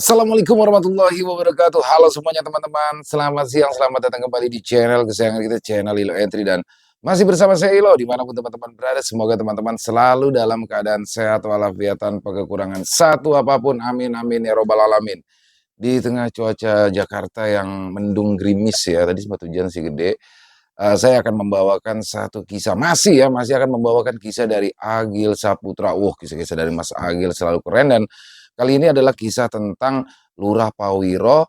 Assalamualaikum warahmatullahi wabarakatuh. Halo semuanya teman-teman, selamat siang, selamat datang kembali di channel kesayangan kita, channel Ilo Entry, dan masih bersama saya Ilo, dimanapun teman-teman berada. Semoga teman-teman selalu dalam keadaan sehat walafiat tanpa kekurangan satu apapun. Amin amin ya robbal alamin. Di tengah cuaca Jakarta yang mendung gerimis ya, tadi sempat hujan sih gede. Saya akan membawakan satu kisah, masih akan membawakan kisah dari Agil Saputra. Kisah-kisah dari Mas Agil selalu keren, dan kali ini adalah kisah tentang Lurah Pawiro,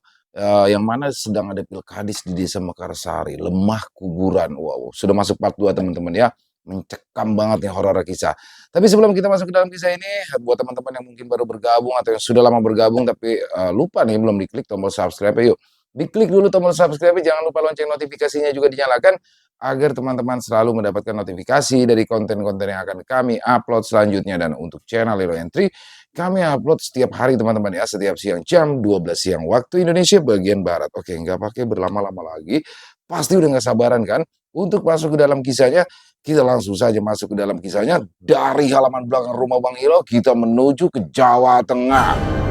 yang mana sedang ada pilkadis di Desa Mekarsari, Lemah Kuburan. Wow, sudah masuk part 2 teman-teman ya. Mencekam banget nih horor kisah. Tapi sebelum kita masuk ke dalam kisah ini, buat teman-teman yang mungkin baru bergabung atau yang sudah lama bergabung tapi lupa nih belum diklik tombol subscribe, yuk diklik dulu tombol subscribe, jangan lupa lonceng notifikasinya juga dinyalakan agar teman-teman selalu mendapatkan notifikasi dari konten-konten yang akan kami upload selanjutnya. Dan untuk channel Ilo Entry, kami upload setiap hari teman-teman ya, setiap siang jam 12 siang waktu Indonesia bagian Barat. Oke, nggak pakai berlama-lama lagi, pasti udah nggak sabaran kan untuk masuk ke dalam kisahnya. Kita langsung saja masuk ke dalam kisahnya. Dari halaman belakang rumah Bang Ilo, kita menuju ke Jawa Tengah.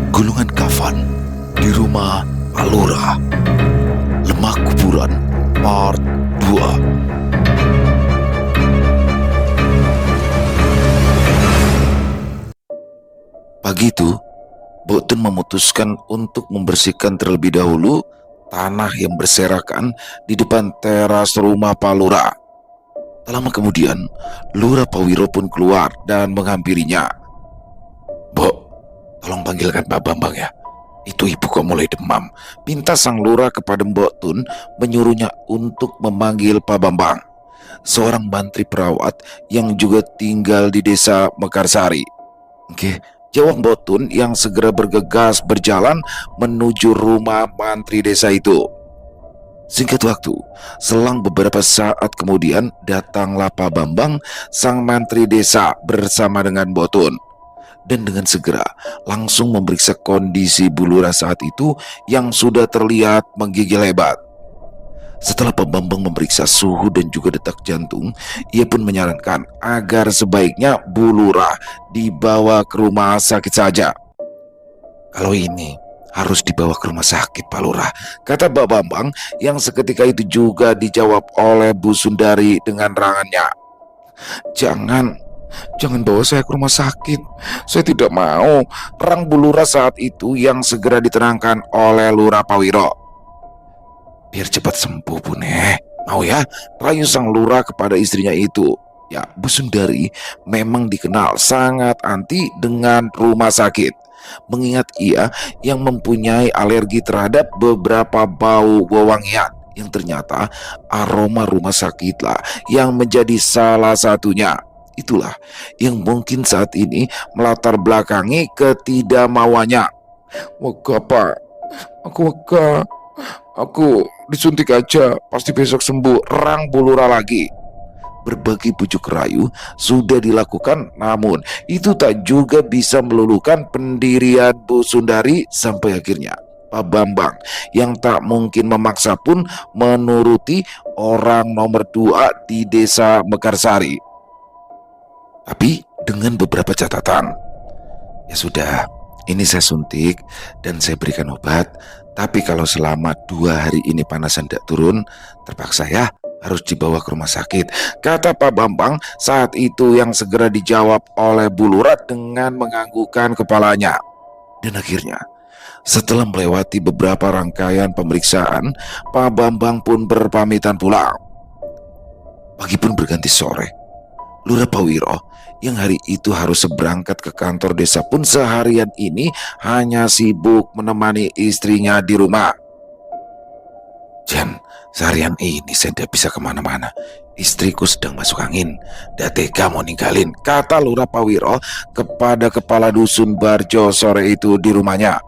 Gulungan kafan di rumah Alora, Lemah Kuburan Part 2. Pagi itu, Botun memutuskan untuk membersihkan terlebih dahulu tanah yang berserakan di depan teras rumah Pak Lura. Tak lama kemudian, Lura Pawiro pun keluar dan menghampirinya. "Bok, tolong panggilkan Pak Bambang ya. Itu ibu kok mulai demam." Pinta sang lurah kepada Mbok Tun, menyuruhnya untuk memanggil Pak Bambang, seorang mantri perawat yang juga tinggal di Desa Mekarsari. "Oke," jawab Mbok Tun yang segera bergegas berjalan menuju rumah mantri desa itu. Singkat waktu, selang beberapa saat kemudian datanglah Pak Bambang, sang mantri desa bersama dengan Mbok Tun, dan dengan segera langsung memeriksa kondisi Bu Lurah saat itu yang sudah terlihat menggigil hebat. Setelah Pak Bambang memeriksa suhu dan juga detak jantung, ia pun menyarankan agar sebaiknya Bu Lurah dibawa ke rumah sakit saja. "Kalau ini harus dibawa ke rumah sakit, Pak Lurah," kata Pak Bambang yang seketika itu juga dijawab oleh Bu Sundari dengan rangannya. Jangan bawa saya ke rumah sakit. Saya tidak mau," rang Bu Lurah saat itu yang segera ditenangkan oleh Lurah Pawiro. "Biar cepat sembuh, Bu Neh. Mau ya?" rayu sang lurah kepada istrinya itu. Ya, Bu Sundari memang dikenal sangat anti dengan rumah sakit, mengingat ia yang mempunyai alergi terhadap beberapa bau wewangian yang ternyata aroma rumah sakitlah yang menjadi salah satunya. Itulah yang mungkin saat ini melatar belakangi ketidakmauannya. "Wega, Pak. Aku wega. Aku disuntik aja, pasti besok sembuh," rang Bu Lurah lagi. Berbagai bujuk rayu sudah dilakukan, namun itu tak juga bisa meluluhkan pendirian Bu Sundari sampai akhirnya Pak Bambang yang tak mungkin memaksa pun menuruti orang nomor 2 di Desa Mekarsari. Tapi dengan beberapa catatan. "Ya sudah, ini saya suntik dan saya berikan obat. Tapi kalau selama 2 hari ini panasan tidak turun, terpaksa ya harus dibawa ke rumah sakit," kata Pak Bambang saat itu yang segera dijawab oleh Bu Lurah dengan menganggukkan kepalanya. Dan akhirnya, setelah melewati beberapa rangkaian pemeriksaan, Pak Bambang pun berpamitan pulang. Pagi pun berganti sore. Lurah Pawiro yang hari itu harus berangkat ke kantor desa pun seharian ini hanya sibuk menemani istrinya di rumah. "Jan, seharian ini saya tidak bisa kemana-mana. Istriku sedang masuk angin. Dak tega mau ninggalin," kata Lurah Pawiro kepada kepala dusun Barjo sore itu di rumahnya.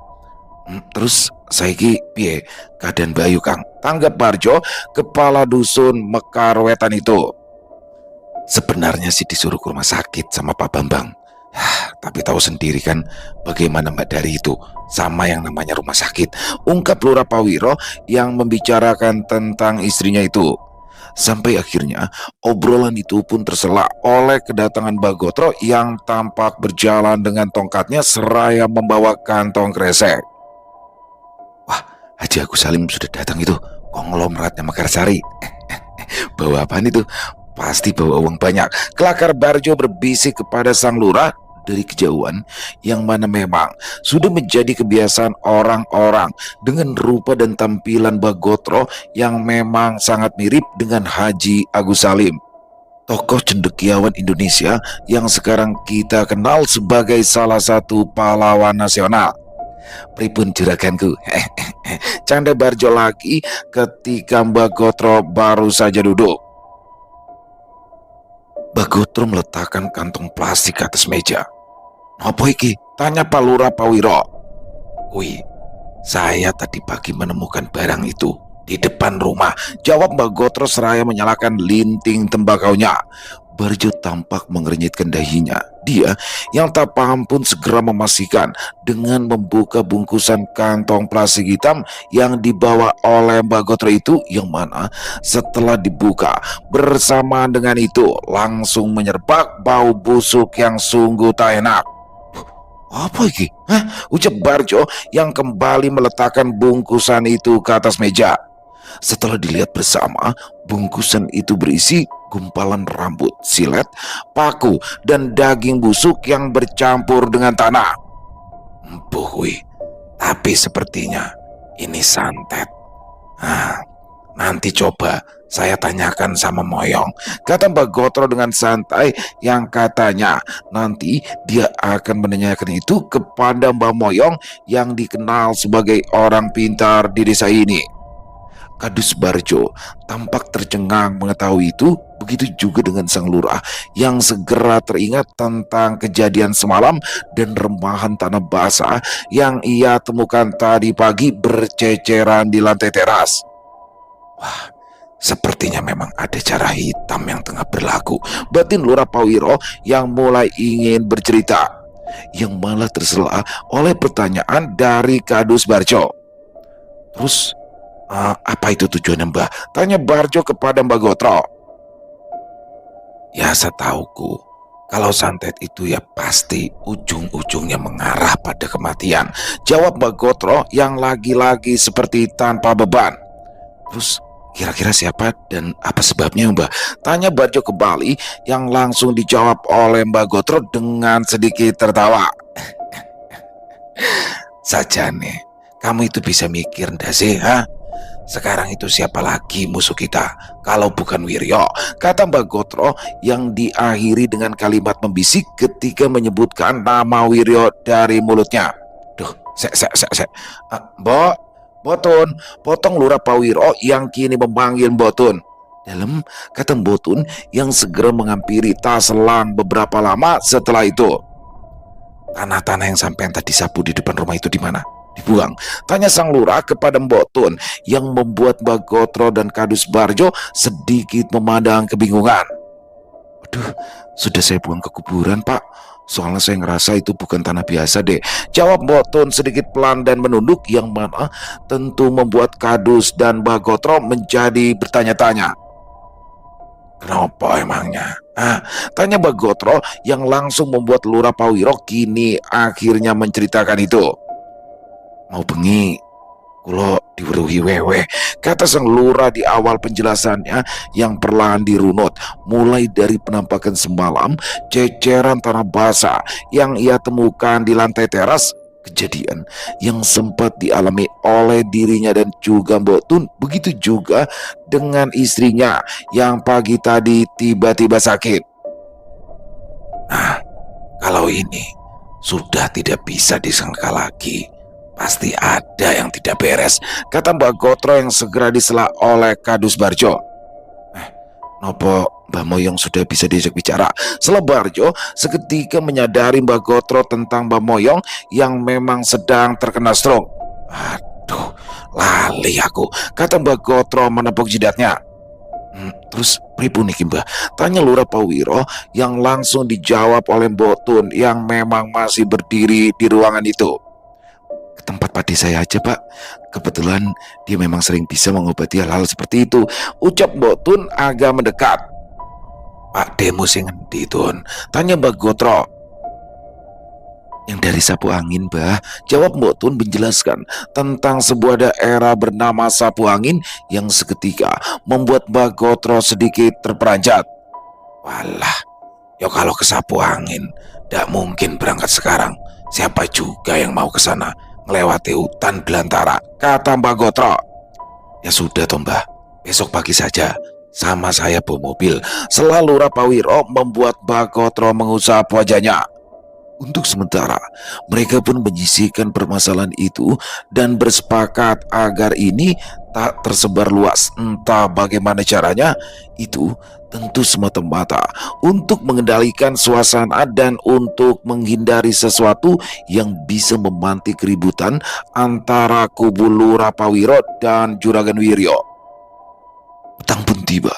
"Terus saiki piye keadaan Bayu, Kang?" tanggap Barjo, kepala dusun Mekarwetan itu. "Sebenarnya sih disuruh ke rumah sakit sama Pak Bambang. Tapi tahu sendiri kan bagaimana Mbak Dari itu sama yang namanya rumah sakit," ungkap Lurah Pawiro yang membicarakan tentang istrinya itu. Sampai akhirnya obrolan itu pun tersela oleh kedatangan Bagotro yang tampak berjalan dengan tongkatnya seraya membawa kantong kresek. Wah, Haji Agus Salim sudah datang itu, konglomeratnya Mekarsari. Bawa apaan itu? Pasti bawa uang banyak. Kelakar Barjo berbisik kepada sang lurah dari kejauhan, yang mana memang sudah menjadi kebiasaan orang-orang dengan rupa dan tampilan Bagotro yang memang sangat mirip dengan Haji Agus Salim, tokoh cendekiawan Indonesia yang sekarang kita kenal sebagai salah satu pahlawan nasional. Pripun juraganku? Canda Barjo lagi ketika Bagotro baru saja duduk. Bagotro meletakkan kantong plastik ke atas meja. "Apa iki?" tanya Pak Lurah Pawiro. "Wih, saya tadi pagi menemukan barang itu di depan rumah," jawab Bagotro seraya menyalakan linting tembakaunya. Barjo tampak mengernyitkan dahinya. Dia yang tak paham pun segera memastikan dengan membuka bungkusan kantong plastik hitam yang dibawa oleh Bagotro itu, yang mana setelah dibuka bersamaan dengan itu langsung menyerpak bau busuk yang sungguh tak enak. "Apa iki? Hah?" ucap Barjo yang kembali meletakkan bungkusan itu ke atas meja. Setelah dilihat bersama, bungkusan itu berisi gumpalan rambut, silet, paku, dan daging busuk yang bercampur dengan tanah. "Empuh, tapi sepertinya ini santet. Nanti coba saya tanyakan sama Moyong," kata Bagotro dengan santai, yang katanya nanti dia akan menanyakan itu kepada Mbah Moyong yang dikenal sebagai orang pintar di desa ini. Kadus Barjo tampak tercengang mengetahui itu, begitu juga dengan sang lurah yang segera teringat tentang kejadian semalam dan remahan tanah basah yang ia temukan tadi pagi berceceran di lantai teras. Wah, sepertinya memang ada cara hitam yang tengah berlaku, batin Lurah Pawiro yang mulai ingin bercerita, yang malah tersela oleh pertanyaan dari Kadus Barjo. "Terus apa itu tujuannya, Mbah?" tanya Barjo kepada Mbah Gotro. "Ya, setauku, kalau santet itu ya pasti ujung-ujungnya mengarah pada kematian," jawab Mbah Gotro yang lagi-lagi seperti tanpa beban. "Terus kira-kira siapa dan apa sebabnya, Mbah?" tanya Barjo kembali, yang langsung dijawab oleh Mbah Gotro dengan sedikit tertawa. "Sajane, kamu itu bisa mikir ndak sih, ha? Sekarang itu siapa lagi musuh kita kalau bukan Wiryo?" kata Mbak Gotro yang diakhiri dengan kalimat membisik ketika menyebutkan nama Wiryo dari mulutnya. "Duh, sek. Mbok, Botun," potong Lurah Pawiro yang kini memanggil Botun. "Dalam," kata Botun yang segera menghampiri tak selang beberapa lama setelah itu. "Tanah-tanah yang sampean tadi sapu di depan rumah itu di mana? Dibuang?" tanya sang lurah kepada Mbotun, yang membuat Mbak Gotro dan Kadus Barjo sedikit memandang kebingungan. "Waduh, sudah saya buang ke kuburan, Pak. Soalnya saya ngerasa itu bukan tanah biasa deh," jawab Mbotun sedikit pelan dan menunduk, yang mana tentu membuat Kadus dan Mbak Gotro menjadi bertanya-tanya. "Kenapa emangnya?" tanya Mbak Gotro yang langsung membuat Lurah Pawiro kini akhirnya menceritakan itu. "Mau bengi kulo diweruhi wewe," kata sang lurah di awal penjelasannya yang perlahan dirunut, mulai dari penampakan semalam, ceceran tanah basah yang ia temukan di lantai teras, kejadian yang sempat dialami oleh dirinya dan juga Mbok Tun, begitu juga dengan istrinya yang pagi tadi tiba-tiba sakit. "Nah, kalau ini sudah tidak bisa disangka lagi. Pasti ada yang tidak beres," kata Mbak Gotro yang segera disela oleh Kadus Barjo. "Nopo Mbah Moyong sudah bisa diajak bicara?" sela Barjo seketika menyadari Mbak Gotro tentang Mbah Moyong yang memang sedang terkena stroke. "Aduh, lali aku," kata Mbak Gotro menepuk jidatnya. "Terus pripun niki, Mbah?" tanya Lurah Pawiro yang langsung dijawab oleh Mbok Tun yang memang masih berdiri di ruangan itu. "Ke tempat Pak D saya aja, Pak. Kebetulan dia memang sering bisa mengobati hal-hal seperti itu, ucap Mbok Tun agak mendekat. Pak Demu sing ngendi, Tun? Tanya Mbak Gotro. Yang dari sapu angin, Bah, jawab Mbok Tun menjelaskan tentang sebuah daerah bernama Sapu Angin yang seketika membuat Mbak Gotro sedikit terperanjat. Walah, ya kalau ke Sapu Angin, tidak mungkin berangkat sekarang. Siapa juga yang mau ke sana melewati hutan belantara, kata Mbak Gotro. Ya sudah toh Mbah, besok pagi saja. Sama saya bawa mobil. Selalu Rapawiro membuat Mbak Gotro mengusap wajahnya. Untuk sementara, mereka pun menyisihkan permasalahan itu dan bersepakat agar ini tak tersebar luas. Entah bagaimana caranya, itu tentu semata-mata untuk mengendalikan suasana dan untuk menghindari sesuatu yang bisa memantik keributan antara kubu Rapawiro dan Juragan Wiryo. Petang pun tiba.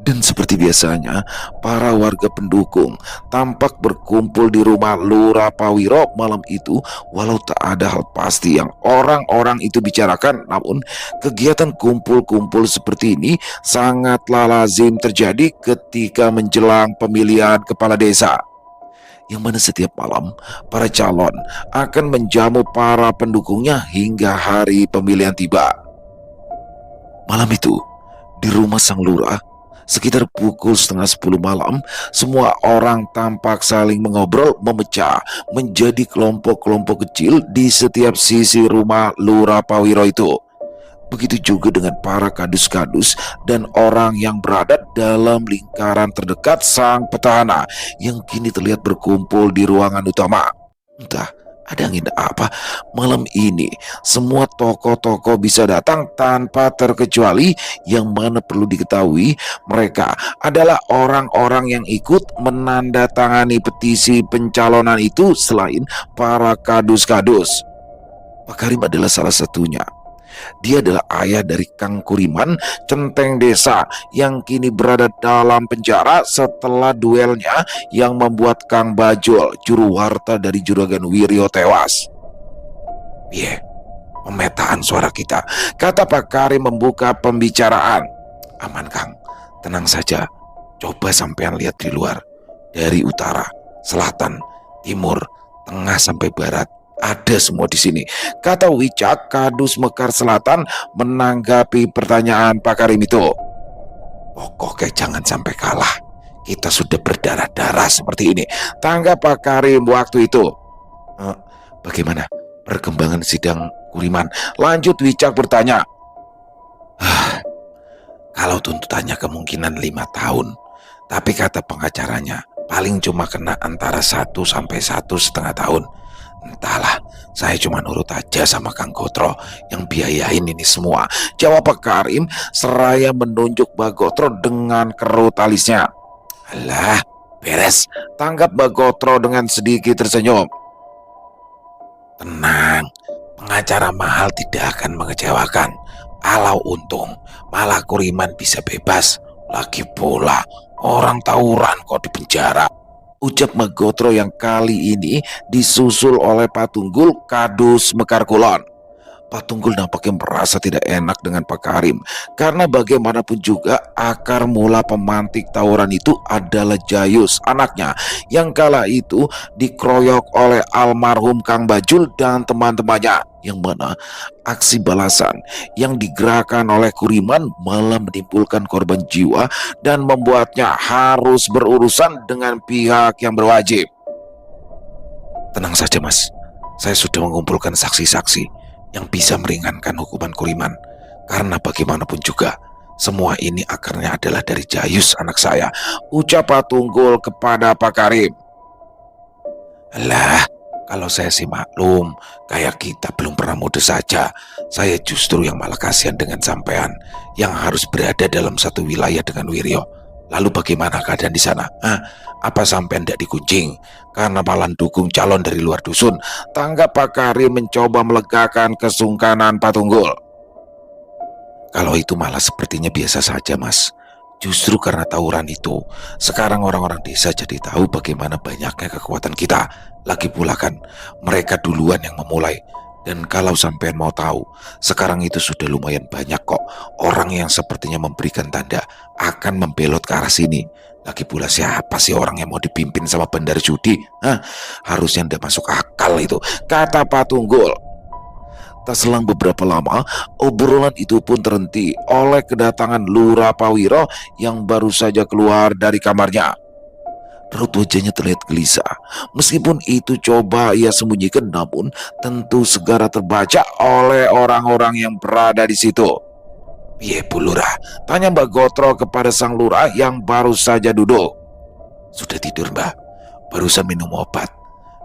Dan seperti biasanya, para warga pendukung tampak berkumpul di rumah Lurah Pawiro malam itu. Walau tak ada hal pasti yang orang-orang itu bicarakan, namun kegiatan kumpul-kumpul seperti ini sangatlah lazim terjadi ketika menjelang pemilihan kepala desa, yang mana setiap malam para calon akan menjamu para pendukungnya hingga hari pemilihan tiba. Malam itu, di rumah sang lurah, sekitar pukul 9:30 malam, semua orang tampak saling mengobrol memecah menjadi kelompok-kelompok kecil di setiap sisi rumah Lurah Pawiro itu. Begitu juga dengan para kadus-kadus dan orang yang berada dalam lingkaran terdekat sang petahana yang kini terlihat berkumpul di ruangan utama. Entah ada angin apa, malam ini semua tokoh-tokoh bisa datang tanpa terkecuali, yang mana perlu diketahui mereka adalah orang-orang yang ikut menandatangani petisi pencalonan itu selain para kadus-kadus. Pak Karim adalah salah satunya. Dia adalah ayah dari Kang Kuriman, centeng desa yang kini berada dalam penjara setelah duelnya yang membuat Kang Bajul, juru warta dari Juragan Wiryo, tewas. Pemetaan suara kita, kata Pak Karim membuka pembicaraan. Aman Kang, tenang saja. Coba sampean lihat di luar, dari utara, selatan, timur, tengah sampai barat. Ada semua di sini, kata Wicak Kadus Mekar Selatan menanggapi pertanyaan Pak Karim itu. Pokoknya jangan sampai kalah. Kita sudah berdarah-darah seperti ini, tanggap Pak Karim waktu itu. Bagaimana perkembangan sidang Kuriman? Lanjut Wicak bertanya. Kalau tuntutannya kemungkinan 5 tahun, tapi kata pengacaranya paling cuma kena antara 1 sampai 1,5 tahun. Entahlah, saya cuma nurut aja sama Kang Gotro yang biayain ini semua, jawab Pak Karim seraya menunjuk Mbak Gotro dengan kerut alisnya. Alah, beres, tanggap Mbak Gotro dengan sedikit tersenyum. Tenang, pengacara mahal tidak akan mengecewakan. Kalau untung, malah Kuriman bisa bebas. Lagi pula, orang tawuran kok di penjara, ucap Mbak Gotro yang kali ini disusul oleh Pak Tunggul Kadus Mekar Kulon. Pak Tunggul nampaknya merasa tidak enak dengan Pak Karim, karena bagaimanapun juga akar mula pemantik tawuran itu adalah Jayus, anaknya, yang kala itu dikeroyok oleh almarhum Kang Bajul dan teman-temannya, yang mana aksi balasan yang digerakkan oleh Kuriman malah menimbulkan korban jiwa dan membuatnya harus berurusan dengan pihak yang berwajib. Tenang saja Mas, saya sudah mengumpulkan saksi-saksi yang bisa meringankan hukuman Kuriman, karena bagaimanapun juga semua ini akarnya adalah dari Jayus, anak saya, ucap Pak Tunggul kepada Pak Karim. Alah, kalau saya sih maklum, kayak kita belum pernah mode saja. Saya justru yang malah kasihan dengan sampean yang harus berada dalam satu wilayah dengan Wiryo. Lalu bagaimana keadaan di sana? Apa sampean tidak dikuncing karena malah dukung calon dari luar dusun? Tanggap Pak Karim mencoba melegakan kesungkanan Pak Tunggul. Kalau itu malah sepertinya biasa saja Mas. Justru karena tawuran itu, sekarang orang-orang desa jadi tahu bagaimana banyaknya kekuatan kita. Lagi pula kan, mereka duluan yang memulai. Dan kalau sampean mau tahu, sekarang itu sudah lumayan banyak kok orang yang sepertinya memberikan tanda akan membelot ke arah sini. Lagi pula siapa sih orang yang mau dipimpin sama bandar judi? Hah? Harusnya ndak masuk akal itu, kata Pak Tunggul. Tak selang beberapa lama, obrolan itu pun terhenti oleh kedatangan Lurah Pawiro yang baru saja keluar dari kamarnya. Raut wajahnya terlihat gelisah. Meskipun itu coba ia sembunyikan, namun tentu segera terbaca oleh orang-orang yang berada di situ. "Piye Bu Lurah?" tanya Mbak Gotro kepada sang lurah yang baru saja duduk. "Sudah tidur Mbak, barusan minum obat.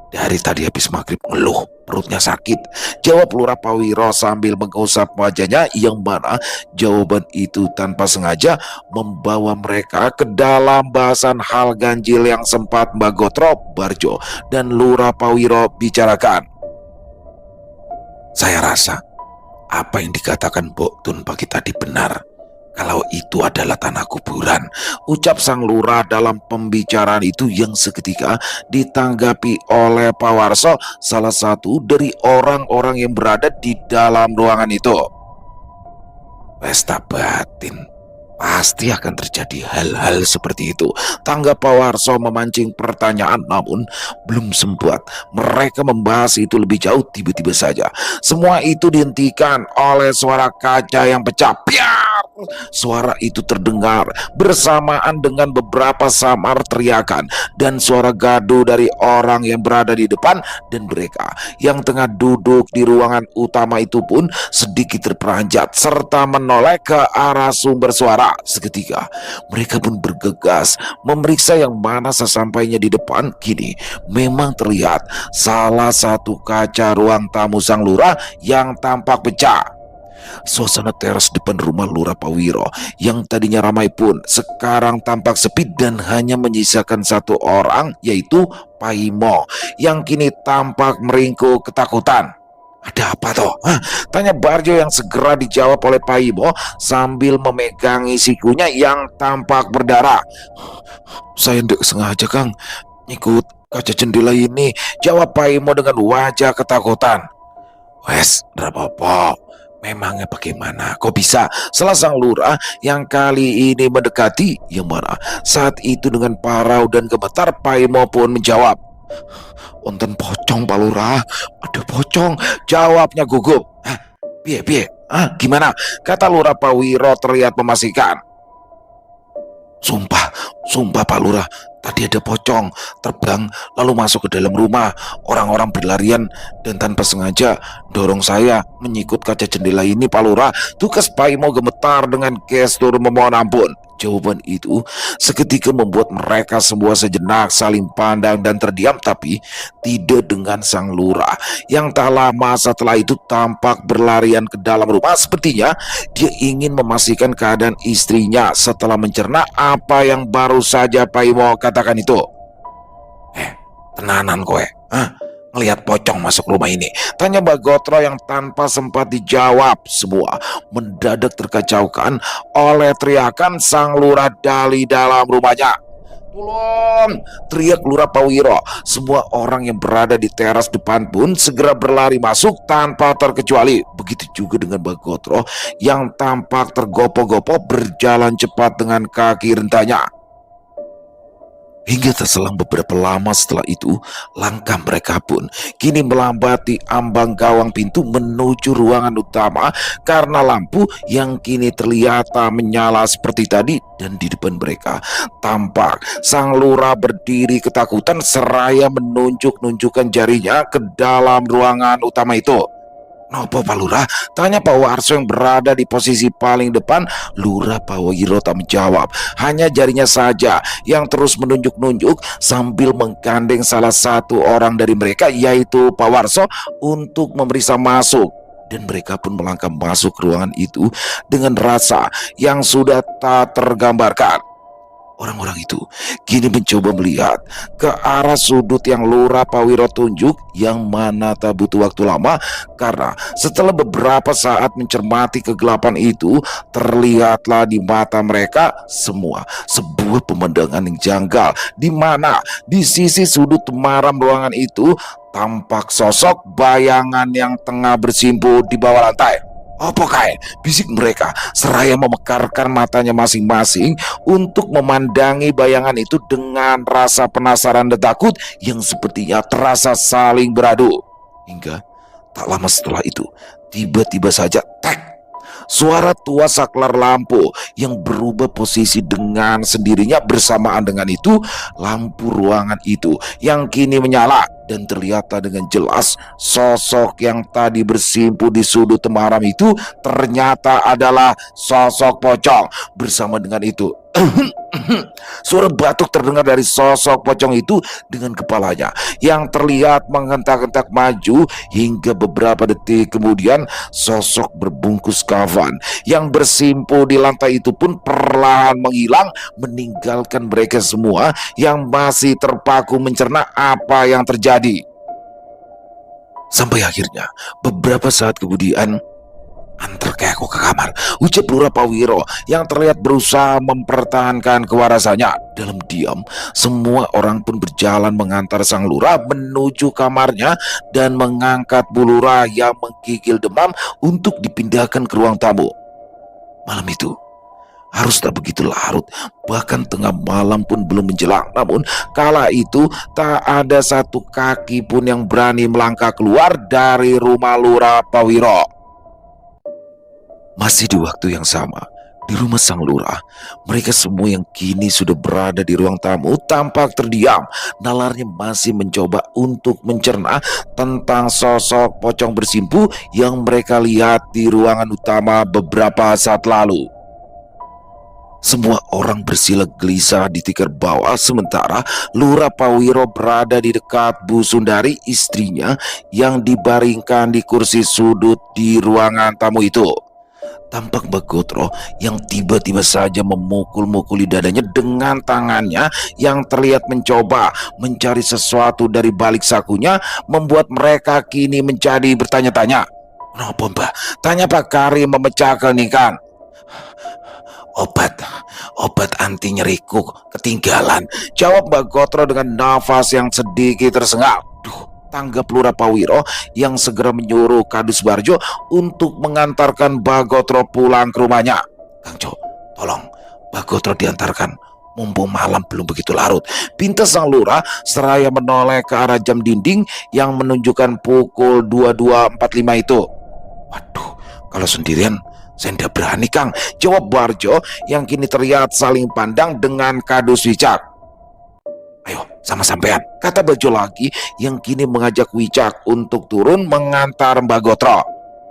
Dari tadi habis maghrib ngeluh, perutnya sakit," jawab Lurah Pawiro sambil mengusap wajahnya, yang mana jawaban itu tanpa sengaja membawa mereka ke dalam bahasan hal ganjil yang sempat Mbak Gotro, Barjo, dan Lurah Pawiro bicarakan. "Saya rasa apa yang dikatakan Mbok Tun pagi tadi benar. Kalau itu adalah tanah kuburan," ucap sang lurah dalam pembicaraan itu yang seketika ditanggapi oleh Pak Warso, salah satu dari orang-orang yang berada di dalam ruangan itu. "Pesta batin. Pasti akan terjadi hal-hal seperti itu," tanggap Pak Warso memancing pertanyaan. Namun belum sempat mereka membahas itu lebih jauh, tiba-tiba saja semua itu dihentikan oleh suara kaca yang pecah. Piar! Suara itu terdengar bersamaan dengan beberapa samar teriakan dan suara gaduh dari orang yang berada di depan, dan mereka yang tengah duduk di ruangan utama itu pun sedikit terperanjat serta menoleh ke arah sumber suara. Seketika mereka pun bergegas memeriksa, yang mana sesampainya di depan kini memang terlihat salah satu kaca ruang tamu sang lurah yang tampak pecah. Suasana teras depan rumah Lurah Pawiro yang tadinya ramai pun sekarang tampak sepi dan hanya menyisakan satu orang, yaitu Paimo, yang kini tampak meringkuk ketakutan. "Ada apa toh?" tanya Barjo yang segera dijawab oleh Paimo sambil memegangi sikunya yang tampak berdarah. "Saya tidak sengaja Kang, ngikut kaca jendela ini," jawab Paimo dengan wajah ketakutan. "Wes, ndak apa-apa. Memangnya bagaimana kok bisa?" salah sang lurah yang kali ini mendekati, yang mana saat itu dengan parau dan gemetar Paimo pun menjawab. "Wonten pocong Pak Lurah, ada pocong," jawabnya gugup. Piye? Gimana?" kata Lurah Pawiro terlihat memastikan. Sumpah Pak Lurah, tadi ada pocong terbang lalu masuk ke dalam rumah. Orang-orang berlarian dan tanpa sengaja dorong saya menyikut kaca jendela ini Pak Lurah." Tukas Paimo gemetar dengan gestur memohon ampun. Jawaban itu seketika membuat mereka semua sejenak saling pandang dan terdiam, tapi tidak dengan sang lurah yang tak lama setelah itu tampak berlarian ke dalam rumah. Sepertinya dia ingin memastikan keadaan istrinya setelah mencerna apa yang baru saja Paimo katakan itu. Tenanan kowe? Ngelihat pocong masuk rumah ini?" tanya Mbak Gotro yang tanpa sempat dijawab. Semua mendadak terkacaukan oleh teriakan sang lurah dari dalam rumahnya. "Tolong!" teriak Lurah Pawiro. Semua orang yang berada di teras depan pun segera berlari masuk tanpa terkecuali. Begitu juga dengan Mbak Gotro yang tampak tergopoh-gopoh berjalan cepat dengan kaki rentanya. Hingga terselang beberapa lama setelah itu, langkah mereka pun kini melambati ambang gawang pintu menuju ruangan utama, karena lampu yang kini terlihat menyala seperti tadi. Dan di depan mereka tampak sang lurah berdiri ketakutan seraya menunjuk-nunjukkan jarinya ke dalam ruangan utama itu. "Nopo Pak Lurah?" tanya Pak Warso yang berada di posisi paling depan. Lurah Pawiro tak menjawab, hanya jarinya saja yang terus menunjuk-nunjuk sambil menggandeng salah satu orang dari mereka, yaitu Pak Warso, untuk memeriksa masuk. Dan mereka pun melangkah masuk ke ruangan itu dengan rasa yang sudah tak tergambarkan. Orang-orang itu kini mencoba melihat ke arah sudut yang Lurah Pawiro tunjuk, yang mana tak butuh waktu lama karena setelah beberapa saat mencermati kegelapan itu, terlihatlah di mata mereka semua sebuah pemandangan yang janggal, di mana di sisi sudut temaram ruangan itu tampak sosok bayangan yang tengah bersimpuh di bawah lantai. "Apa kae?" bisik mereka seraya memekarkan matanya masing-masing untuk memandangi bayangan itu dengan rasa penasaran dan takut yang sepertinya terasa saling beradu. Hingga tak lama setelah itu, tiba-tiba saja tek, suara tua saklar lampu yang berubah posisi dengan sendirinya. Bersamaan dengan itu, lampu ruangan itu yang kini menyala dan terlihat dengan jelas sosok yang tadi bersimpuh di sudut temaram itu ternyata adalah sosok pocong. Bersama dengan itu, suara batuk terdengar dari sosok pocong itu dengan kepalanya yang terlihat menghentak-hentak maju. Hingga beberapa detik kemudian, sosok berbungkus kafan yang bersimpuh di lantai itu pun perlahan menghilang, meninggalkan mereka semua yang masih terpaku mencerna apa yang terjadi. Sampai akhirnya beberapa saat kemudian, "Antar kayak aku ke kamar," ucap Lurah Pawiro yang terlihat berusaha mempertahankan kewarasannya. Dalam diam, semua orang pun berjalan mengantar sang lurah menuju kamarnya dan mengangkat Bu Lurah yang menggigil demam untuk dipindahkan ke ruang tamu. Malam itu harus tak begitu larut, bahkan tengah malam pun belum menjelang. Namun kala itu tak ada satu kaki pun yang berani melangkah keluar dari rumah Lurah Pawiro. Masih di waktu yang sama, di rumah sang lurah, mereka semua yang kini sudah berada di ruang tamu tampak terdiam. Nalarnya masih mencoba untuk mencerna tentang sosok pocong bersimpuh yang mereka lihat di ruangan utama beberapa saat lalu. Semua orang bersila gelisah di tikar bawah, sementara Lurah Pawiro berada di dekat Bu Sundari, istrinya, yang dibaringkan di kursi sudut di ruangan tamu itu. Tampak Mbak Gotro yang tiba-tiba saja memukul-mukuli dadanya dengan tangannya yang terlihat mencoba mencari sesuatu dari balik sakunya, membuat mereka kini menjadi bertanya-tanya. "Kenapa Mbak?" tanya Pak Karim memecah keheningan. Obat anti nyeriku ketinggalan," jawab Mbak Gotro dengan nafas yang sedikit tersengal. Tanggap Lurah Pawiro yang segera menyuruh Kadus Barjo untuk mengantarkan Mbak Gotro pulang ke rumahnya. "Kang Jo, tolong Mbak Gotro diantarkan, mumpung malam belum begitu larut," pinta sang lurah seraya menoleh ke arah jam dinding yang menunjukkan pukul 22.45 itu. "Waduh, kalau sendirian saya tidak berani Kang," jawab Barjo yang kini terlihat saling pandang dengan Kadus Wicak. "Ayo sama sampean," kata Barjo lagi yang kini mengajak Wicak untuk turun mengantar Mbak Gotro.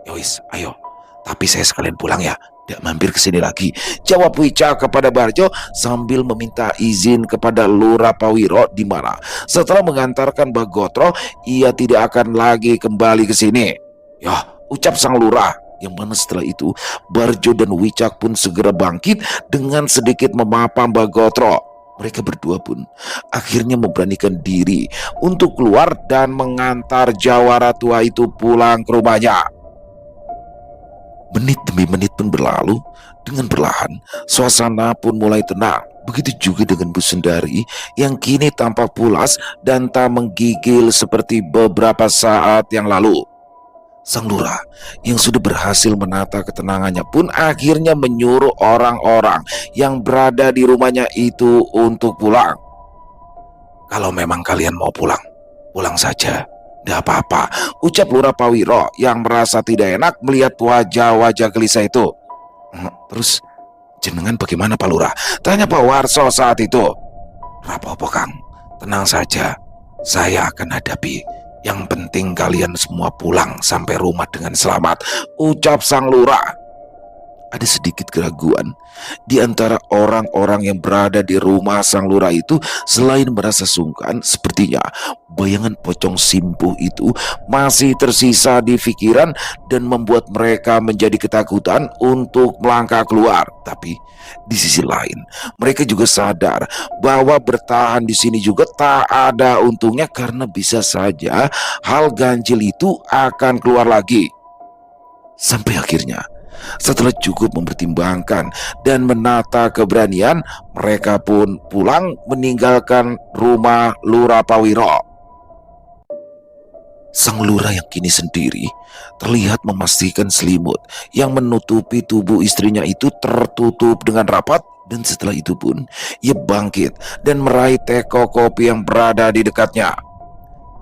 "Yowis, ayo, tapi saya sekalian pulang ya, tidak mampir ke sini lagi," jawab Wicak kepada Barjo sambil meminta izin kepada Lurah Pawiro, di mana setelah mengantarkan Mbak Gotro ia tidak akan lagi kembali ke sini. "Yah," ucap sang lurah, yang mana setelah itu Barjo dan Wicak pun segera bangkit dengan sedikit memapa Mbak Gotro. Mereka berdua pun akhirnya memberanikan diri untuk keluar dan mengantar jawara tua itu pulang ke rumahnya. Menit demi menit pun berlalu. Dengan perlahan, suasana pun mulai tenang. Begitu juga dengan Bu Sundari yang kini tampak pulas dan tak menggigil seperti beberapa saat yang lalu. Sang lurah yang sudah berhasil menata ketenangannya pun akhirnya menyuruh orang-orang yang berada di rumahnya itu untuk pulang. "Kalau memang kalian mau pulang, pulang saja, tidak apa-apa," ucap Lurah Pawiro yang merasa tidak enak melihat wajah-wajah gelisah itu. "Terus jenengan bagaimana Pak Lurah?" tanya Pak Warso saat itu. "Rapopo Kang, tenang saja, saya akan hadapi. Yang penting kalian semua pulang sampai rumah dengan selamat," ucap sang lurah. Ada sedikit keraguan di antara orang-orang yang berada di rumah sang lurah itu. Selain merasa sungkan, sepertinya bayangan pocong Simpuh itu masih tersisa di pikiran dan membuat mereka menjadi ketakutan untuk melangkah keluar. Tapi di sisi lain, mereka juga sadar bahwa bertahan di sini juga tak ada untungnya, karena bisa saja hal ganjil itu akan keluar lagi. Sampai akhirnya, setelah cukup mempertimbangkan dan menata keberanian, mereka pun pulang meninggalkan rumah Lurah Pawiro. Sang lurah yang kini sendiri terlihat memastikan selimut yang menutupi tubuh istrinya itu tertutup dengan rapat, dan setelah itu pun ia bangkit dan meraih teko kopi yang berada di dekatnya.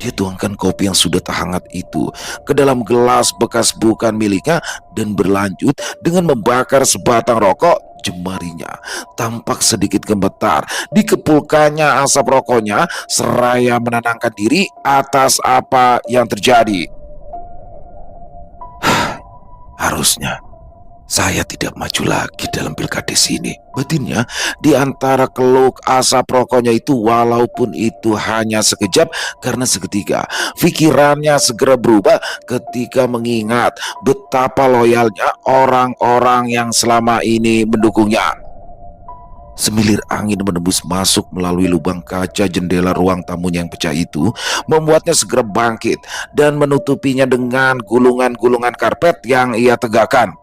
Dia tuangkan kopi yang sudah tak hangat itu ke dalam gelas bekas bukan miliknya dan berlanjut dengan membakar sebatang rokok. Jemarinya tampak sedikit gemetar, dikepulkannya asap rokoknya seraya menenangkan diri atas apa yang terjadi. Harusnya saya tidak maju lagi dalam pilkades ini, batinnya di antara keluk asap rokoknya itu. Walaupun itu hanya sekejap, karena seketika pikirannya segera berubah ketika mengingat betapa loyalnya orang-orang yang selama ini mendukungnya. Semilir angin menembus masuk melalui lubang kaca jendela ruang tamunya yang pecah itu, membuatnya segera bangkit dan menutupinya dengan gulungan-gulungan karpet yang ia tegakkan.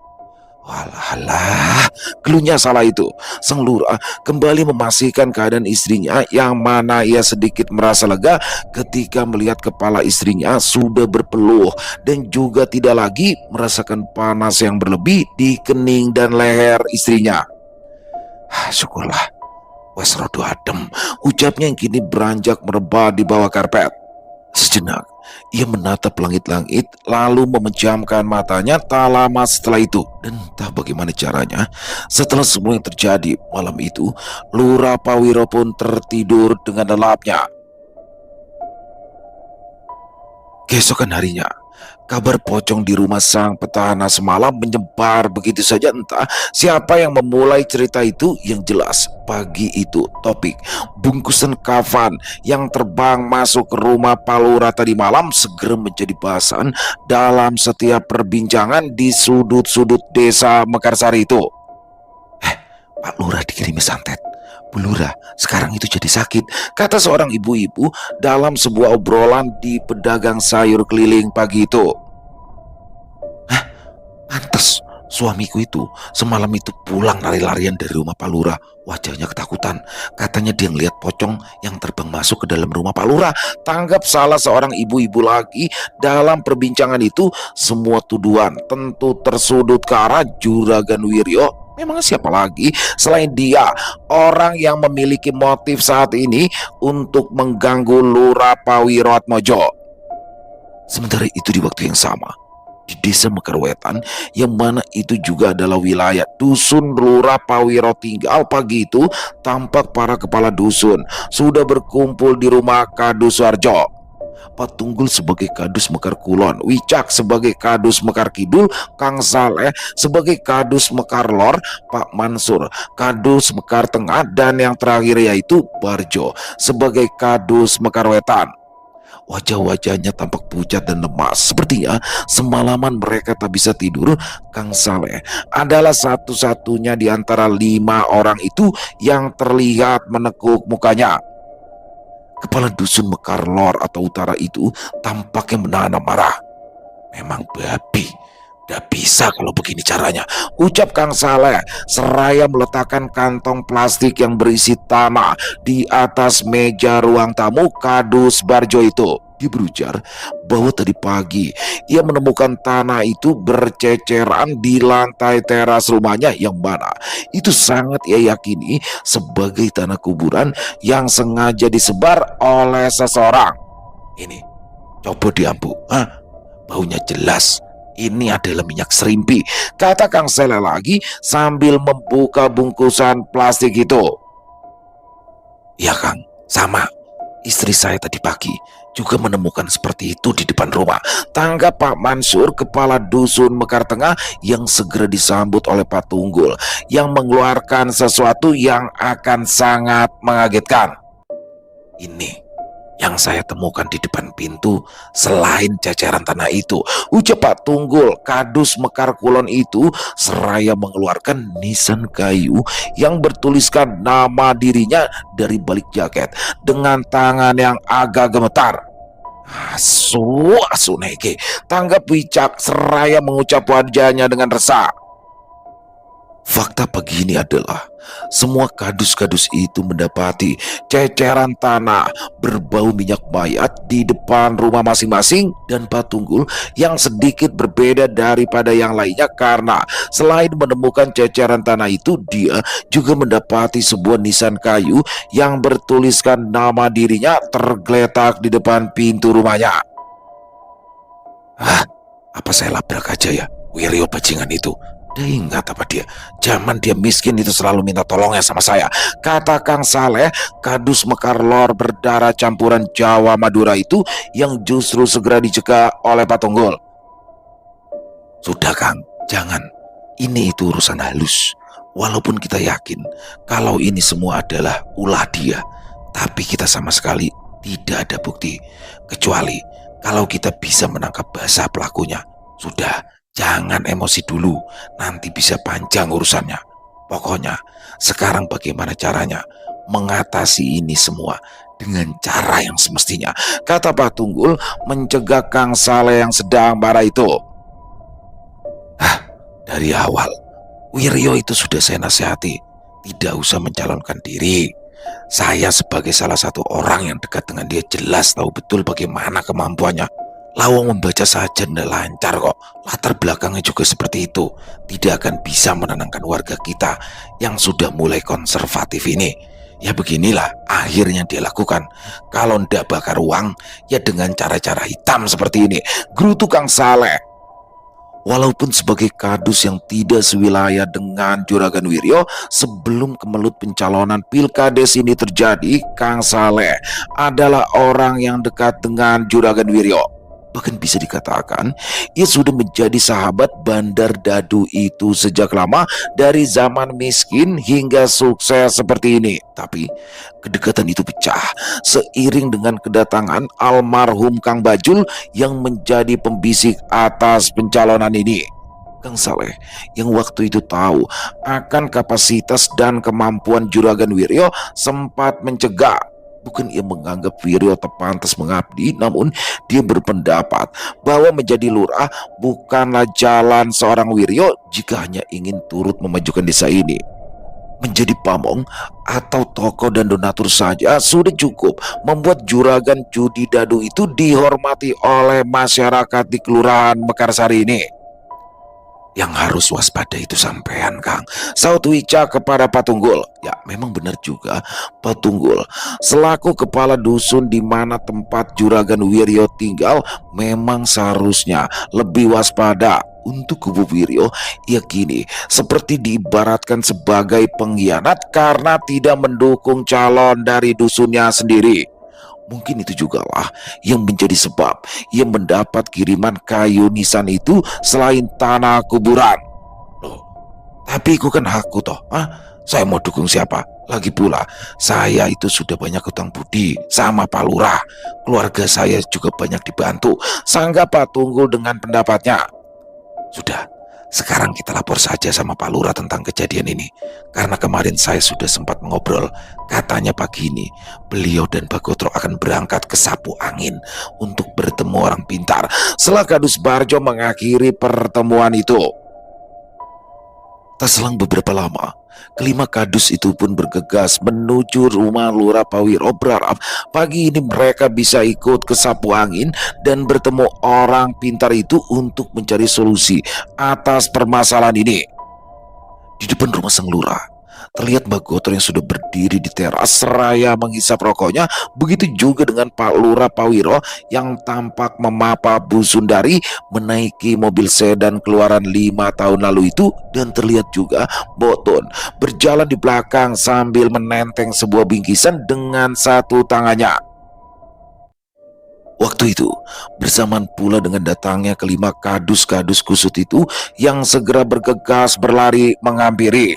Walah, keluhnya salah itu. Sang lurah kembali memastikan keadaan istrinya, yang mana ia sedikit merasa lega ketika melihat kepala istrinya sudah berpeluh dan juga tidak lagi merasakan panas yang berlebih di kening dan leher istrinya. Syukurlah, wes rodo adem, ucapnya yang kini beranjak merebah di bawah karpet. Sejenak ia menatap langit-langit, lalu memejamkan matanya tak lama setelah itu. Dan entah bagaimana caranya, setelah semua yang terjadi malam itu, Lurah Pawiro pun tertidur dengan lelapnya. Keesokan harinya, kabar pocong di rumah sang petahana semalam menyebar begitu saja. Entah siapa yang memulai cerita itu. Yang jelas, pagi itu topik bungkusan kafan yang terbang masuk ke rumah Pak Lurah tadi malam segera menjadi bahasan dalam setiap perbincangan di sudut-sudut desa Mekarsari itu. Pak Lurah dikirimi santet. Bu Lurah sekarang itu jadi sakit, kata seorang ibu-ibu dalam sebuah obrolan di pedagang sayur keliling pagi itu. Pantes suamiku itu semalam itu pulang lari-larian dari rumah Pak Lurah, wajahnya ketakutan. Katanya dia ngeliat pocong yang terbang masuk ke dalam rumah Pak Lurah. Tanggap salah seorang ibu-ibu lagi dalam perbincangan itu. Semua tuduhan tentu tersudut ke arah Juragan Wiryo. Memang siapa lagi selain dia orang yang memiliki motif saat ini untuk mengganggu Lurah Pawiro Atmojo. Sementara itu di waktu yang sama, di desa Mekarwetan, yang mana itu juga adalah wilayah dusun Lurah Pawiro tinggal, pagi itu tampak para kepala dusun sudah berkumpul di rumah Kadus Suarjo. Pak Tunggul sebagai Kadus Mekar Kulon, Wicak sebagai Kadus Mekar Kidul, Kang Saleh sebagai Kadus Mekar Lor, Pak Mansur Kadus Mekar Tengah, dan yang terakhir yaitu Barjo sebagai Kadus Mekar Wetan. Wajah-wajahnya tampak pucat dan lemas. Sepertinya semalaman mereka tak bisa tidur. Kang Saleh adalah satu-satunya di antara 5 orang itu yang terlihat menekuk mukanya. Kepala dusun Mekar Lor atau Utara itu tampaknya menahan amarah. Memang babi, tidak bisa kalau begini caranya, ucap Kang Saleh seraya meletakkan kantong plastik yang berisi tanah di atas meja ruang tamu Kadus Barjo itu. Dia berujar bahwa tadi pagi ia menemukan tanah itu berceceran di lantai teras rumahnya, yang mana itu sangat ia yakini sebagai tanah kuburan yang sengaja disebar oleh seseorang. Ini coba diampu, baunya jelas ini adalah minyak serimpi, kata Kang Saleh lagi sambil membuka bungkusan plastik itu. Ya Kang, sama. Istri saya tadi pagi juga menemukan seperti itu di depan rumah. Tanggap Pak Mansur, kepala dusun Mekar Tengah, yang segera disambut oleh Pak Tunggul yang mengeluarkan sesuatu yang akan sangat mengagetkan. Ini yang saya temukan di depan pintu selain ceceran tanah itu, ucap Pak Tunggul, Kadus Mekar Kulon itu, seraya mengeluarkan nisan kayu yang bertuliskan nama dirinya dari balik jaket dengan tangan yang agak gemetar. Asu neke, tanggap Wicak seraya mengucap wajahnya dengan resah. Fakta pagi ini adalah semua kadus-kadus itu mendapati ceceran tanah berbau minyak mayat di depan rumah masing-masing, dan Pak Tunggul yang sedikit berbeda daripada yang lainnya karena selain menemukan ceceran tanah itu, dia juga mendapati sebuah nisan kayu yang bertuliskan nama dirinya tergeletak di depan pintu rumahnya. Apa saya labrak aja ya Wiryo bajingan itu? Dia ingat apa dia? Zaman dia miskin itu selalu minta tolongnya sama saya, kata Kang Saleh, Kadus Mekar Lor berdarah campuran Jawa Madura itu, yang justru segera dicegah oleh Pak Tunggul. Sudah Kang, jangan. Ini itu urusan halus. Walaupun kita yakin kalau ini semua adalah ulah dia, tapi kita sama sekali tidak ada bukti, kecuali kalau kita bisa menangkap basah pelakunya. Sudah, jangan emosi dulu, nanti bisa panjang urusannya. Pokoknya, sekarang bagaimana caranya mengatasi ini semua dengan cara yang semestinya, kata Pak Tunggul mencegah Kang Saleh yang sedang marah itu. Dari awal, Wiryo itu sudah saya nasihati, tidak usah mencalonkan diri. Saya sebagai salah satu orang yang dekat dengan dia jelas tahu betul bagaimana kemampuannya. Lawang membaca saja tidak lancar kok. Latar belakangnya juga seperti itu. Tidak akan bisa menenangkan warga kita yang sudah mulai konservatif ini. Ya beginilah akhirnya dia lakukan. Kalau ndak bakar uang, ya dengan cara-cara hitam seperti ini, gerutu Kang Saleh. Walaupun sebagai kadus yang tidak sewilayah dengan Juragan Wiryo, sebelum kemelut pencalonan Pilkades ini terjadi, Kang Saleh adalah orang yang dekat dengan Juragan Wiryo. Bahkan bisa dikatakan ia sudah menjadi sahabat Bandar Dadu itu sejak lama, dari zaman miskin hingga sukses seperti ini. Tapi kedekatan itu pecah seiring dengan kedatangan almarhum Kang Bajul yang menjadi pembisik atas pencalonan ini. Kang Saleh yang waktu itu tahu akan kapasitas dan kemampuan Juragan Wiryo sempat mencegah. Bukan ia menganggap Wiryo pantas mengabdi, namun dia berpendapat bahwa menjadi lurah bukanlah jalan seorang Wiryo jika hanya ingin turut memajukan desa ini. Menjadi pamong atau tokoh dan donatur saja sudah cukup membuat Juragan Judi Dadu itu dihormati oleh masyarakat di Kelurahan Mekarsari ini. Yang harus waspada itu sampean Kang, saut Wicak kepada Pak Tunggul. Ya memang benar juga, Pak Tunggul selaku kepala dusun di mana tempat Juragan Wiryo tinggal memang seharusnya lebih waspada. Untuk kubu Wiryo, ia kini seperti diibaratkan sebagai pengkhianat karena tidak mendukung calon dari dusunnya sendiri. Mungkin itu jugalah yang menjadi sebab ia mendapat kiriman kayu nisan itu selain tanah kuburan. Loh, tapi itu kan hakku toh. Saya mau dukung siapa? Lagi pula, saya itu sudah banyak hutang budi sama Pak Lurah. Keluarga saya juga banyak dibantu, sanggah Pak Tunggul dengan pendapatnya. Sudah, sekarang kita lapor saja sama Pak Lurah tentang kejadian ini. Karena kemarin saya sudah sempat mengobrol, katanya pagi ini beliau dan Pak Gotro akan berangkat ke Sapu Angin untuk bertemu orang pintar. Setelah Kadus Barjo mengakhiri pertemuan itu, tak selang beberapa lama, kelima kadus itu pun bergegas menuju rumah Lurah Pawiro. Berharap pagi ini mereka bisa ikut ke Sapu Angin dan bertemu orang pintar itu untuk mencari solusi atas permasalahan ini. Di depan rumah sang lurah, terlihat Mbak Gotro yang sudah berdiri di teras seraya menghisap rokoknya. Begitu juga dengan Pak Lurah Pawiro yang tampak memapa Bu Sundari menaiki mobil sedan keluaran 5 tahun lalu itu. Dan terlihat juga Boton berjalan di belakang sambil menenteng sebuah bingkisan dengan satu tangannya. Waktu itu, bersamaan pula dengan datangnya kelima kadus-kadus kusut itu yang segera bergegas berlari menghampiri.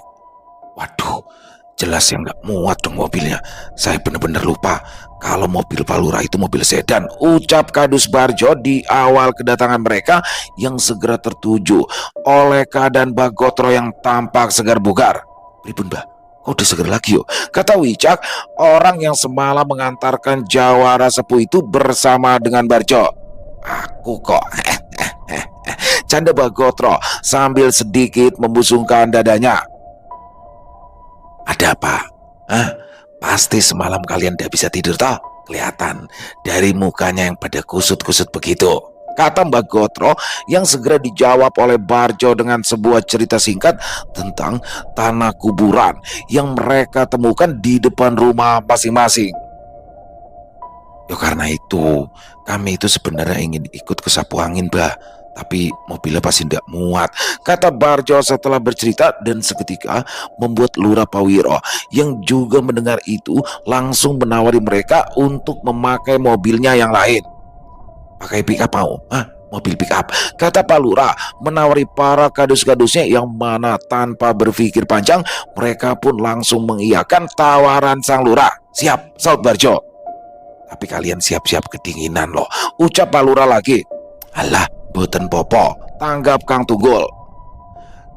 Waduh, jelas yang gak muat dong mobilnya. Saya benar-benar lupa kalau mobil Pak Lurah itu mobil sedan, ucap Kadus Barjo di awal kedatangan mereka yang segera tertuju oleh keadaan Bagotro yang tampak segar bugar. Pripun Mbah? Kok udah segar lagi yo? Kata Wicak, orang yang semalam mengantarkan jawara sepuh itu bersama dengan Barjo. Aku kok. Canda Bagotro sambil sedikit membusungkan dadanya. Ada apa? Hah? Pasti semalam kalian tidak bisa tidur toh? Kelihatan dari mukanya yang pada kusut-kusut begitu, kata Mbak Gotro yang segera dijawab oleh Barjo dengan sebuah cerita singkat tentang tanah kuburan yang mereka temukan di depan rumah masing-masing. Ya karena itu, kami itu sebenarnya ingin ikut ke Sapu Angin, Bah. Tapi mobilnya pasti tidak muat, kata Barjo setelah bercerita, dan seketika membuat Lurah Pawiro yang juga mendengar itu langsung menawari mereka untuk memakai mobilnya yang lain. Pakai pickup mau? Hah? Mobil pickup, kata Pak Lurah menawari para kadus-kadusnya yang mana tanpa berpikir panjang mereka pun langsung mengiyakan tawaran sang lurah. Siap, saut Barjo. Tapi kalian siap-siap kedinginan loh, ucap Pak Lurah lagi. Alah, boten popo, tanggap Kang Tunggul.